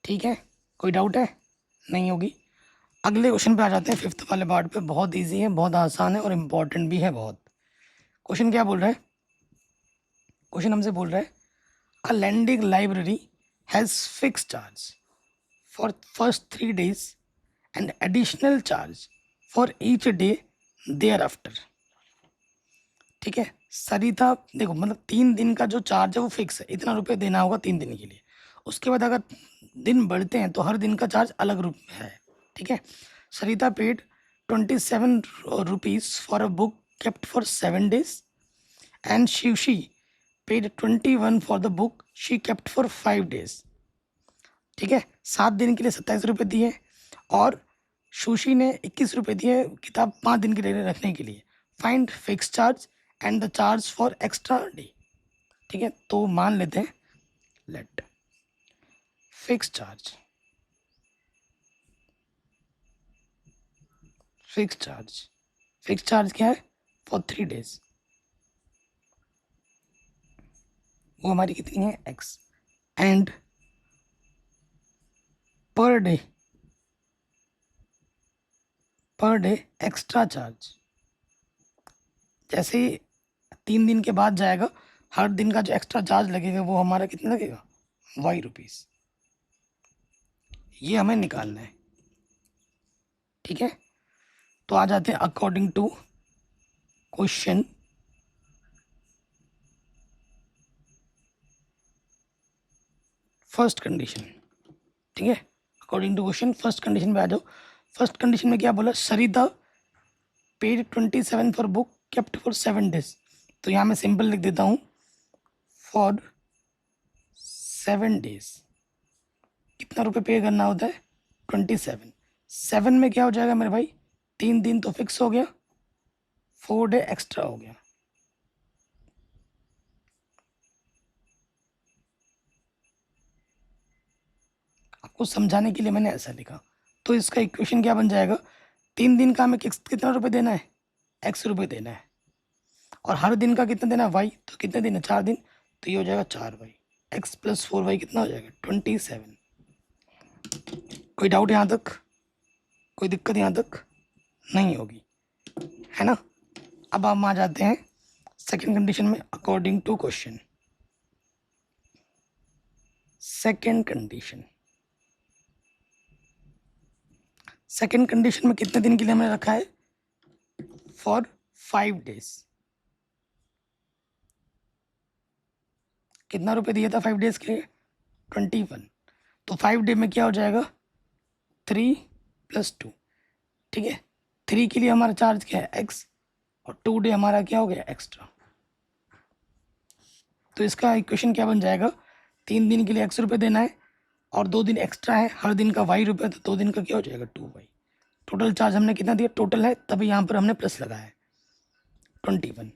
ठीक है, कोई डाउट है? नहीं होगी। अगले क्वेश्चन पे आ जाते हैं, फिफ्थ वाले पार्ट पे। बहुत इजी है, बहुत आसान है और इम्पॉर्टेंट भी है बहुत। क्वेश्चन क्या बोल रहा है? क्वेश्चन हमसे बोल रहा है a lending library has fix charge for first 3 days and additional charge for each day thereafter. ठीक है, सरिता देखो, मतलब 3 दिन का जो चार्ज है वो फिक्स है, इतना रुपये देना होगा 3 दिन के लिए। उसके बाद अगर दिन बढ़ते हैं तो हर दिन का चार्ज अलग रूप में है। ठीक है, Sarita paid 27 rupees for a book kept for 7 days and Shishi paid 21 for the book she kept for 5 days। ठीक है, 7 दिन के लिए 27 रुपये दिए और सुशी ने 21 रुपये दिए किताब 5 दिन के लिए रखने के लिए। Find fix charge and the charge for extra day. ठीक है, तो मान लेते हैं, let fix charge, fix charge, fix charge क्या है? फॉर 3 days, वो हमारी कितनी है? X. And per day, per day extra charge, जैसे ही 3 दिन के बाद जाएगा हर दिन का जो एक्स्ट्रा चार्ज लगेगा वो हमारा कितना लगेगा? Y rupees. ये हमें निकालना है। ठीक है, तो आ जाते हैं according to question. First condition. ठीक है, according to question first condition पे आ जाओ। फर्स्ट कंडीशन में क्या बोला? Sarita paid 27 for book kept for 7 days। तो यहाँ मैं सिंपल लिख देता हूँ, फॉर 7 days कितना रुपये पे करना होता है? 27। 7 में क्या हो जाएगा मेरे भाई? 3 दिन तो फिक्स हो गया, 4 डे एक्स्ट्रा हो गया। आपको समझाने के लिए मैंने ऐसा लिखा। तो इसका इक्वेशन क्या बन जाएगा? 3 दिन का हमें कितना रुपये देना है? x रुपये देना है, और हर दिन का कितना देना है? y। तो कितने दिन है? 4 दिन, तो ये हो जाएगा 4y। x प्लस 4y कितना हो जाएगा? 27। कोई डाउट यहाँ तक? कोई दिक्कत यहाँ तक नहीं होगी, है ना? अब हम आ जाते हैं सेकंड कंडीशन में, according to question. Second condition, second condition में कितने दिन के लिए हमने रखा है? For 5 days। कितना रुपए दिया था 5 days के लिए? 21। तो 5 डे में क्या हो जाएगा? 3 + 2। ठीक है, 3 के लिए हमारा चार्ज क्या है? x, और 2 डे हमारा क्या हो गया? एक्स्ट्रा। तो इसका इक्वेशन क्या बन जाएगा? 3 दिन के लिए x रुपये देना है और 2 दिन एक्स्ट्रा है, हर दिन का y रुपये, तो 2 दिन का क्या हो जाएगा? 2y। टोटल चार्ज हमने कितना दिया? टोटल है, तभी यहाँ पर हमने प्लस लगाया है 21।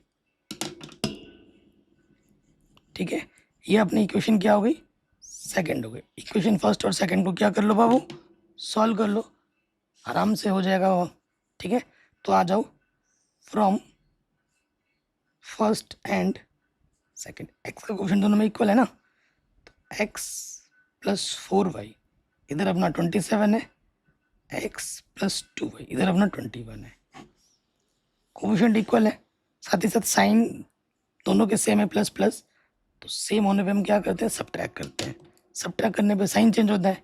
ठीक है, ये अपनी इक्वेशन क्या हो गई? सेकंड हो गई। इक्वेशन फर्स्ट और सेकंड को क्या कर लो बाबू? सॉल्व कर लो, आराम से हो जाएगा वो। ठीक है, तो आ जाओ from first and second. X का क्वेश्चन दोनों में इक्वल है ना, तो x + 4y इधर अपना 27 है, x + 2y इधर अपना 21 है। कोफिशिएंट इक्वल है, साथ ही साथ साइन दोनों के सेम है, प्लस प्लस। तो सेम होने पे हम क्या करते हैं? सब्ट्रैक्ट करते हैं। सब्ट्रैक्ट करने पे साइन चेंज होता है,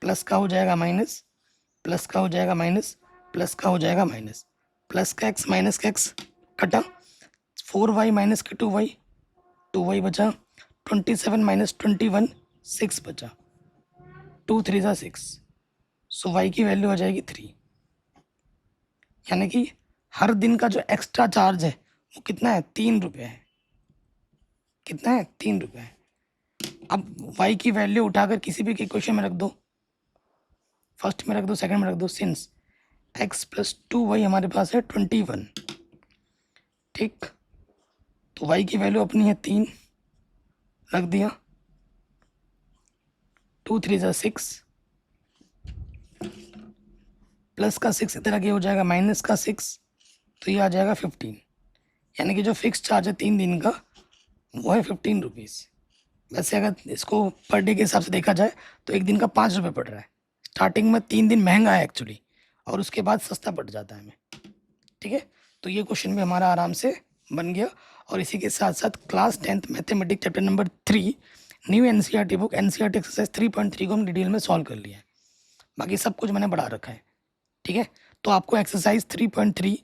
प्लस का हो जाएगा माइनस, प्लस का हो जाएगा माइनस, प्लस का हो जाएगा माइनस, प्लस का x माइनस का x कटा, 4y माइनस का 2y, 2y बचा, 27 माइनस 21 6 बचा, 2 3 ज़ा 6। सो y की वैल्यू हो जाएगी 3। यानी कि हर दिन का जो एक्स्ट्रा चार्ज है वो कितना है? 3 रुपये है। कितना है? 3 रुपये है। अब y की वैल्यू उठाकर किसी भी इक्वेशन में रख दो, फर्स्ट में रख दो, सेकंड में रख दो। सिंस x + 2y हमारे पास है 21। ठीक, तो y की वैल्यू अपनी है 3, रख दिया, 2 3 ज़ा 6, प्लस का 6 इधर आगे हो जाएगा माइनस का 6, तो ये आ जाएगा 15। यानी कि जो फिक्स चार्ज है 3 दिन का वो है 15 रुपीज़। वैसे अगर इसको पर डे के हिसाब से देखा जाए तो एक दिन का 5 रुपये पड़ रहा है। स्टार्टिंग में 3 दिन महंगा है एक्चुअली, और उसके बाद सस्ता पड़ जाता है हमें। ठीक है, तो ये क्वेश्चन भी हमारा आराम से बन गया। और इसी के साथ साथ class 10th mathematics chapter number 3 new NCERT book NCERT exercise 3.3 को हम डिटेल में सॉल्व कर लिया है। बाकी सब कुछ मैंने बढ़ा रखा है। ठीक है, तो आपको एक्सरसाइज 3.3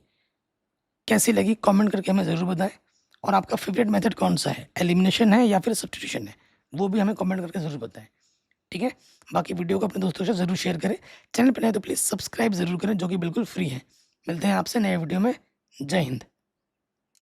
कैसी लगी कमेंट करके हमें ज़रूर बताएं। और आपका फेवरेट मेथड कौन सा है? एलिमिनेशन है या फिर सब्स्टिट्यूशन है? वो भी हमें कमेंट करके ज़रूर बताएं। ठीक है, बाकी वीडियो को अपने दोस्तों से ज़रूर शेयर करें। चैनल पर नए तो प्लीज़ सब्सक्राइब ज़रूर करें, जो कि बिल्कुल फ्री है। मिलते हैं आपसे नए वीडियो में। जय हिंद।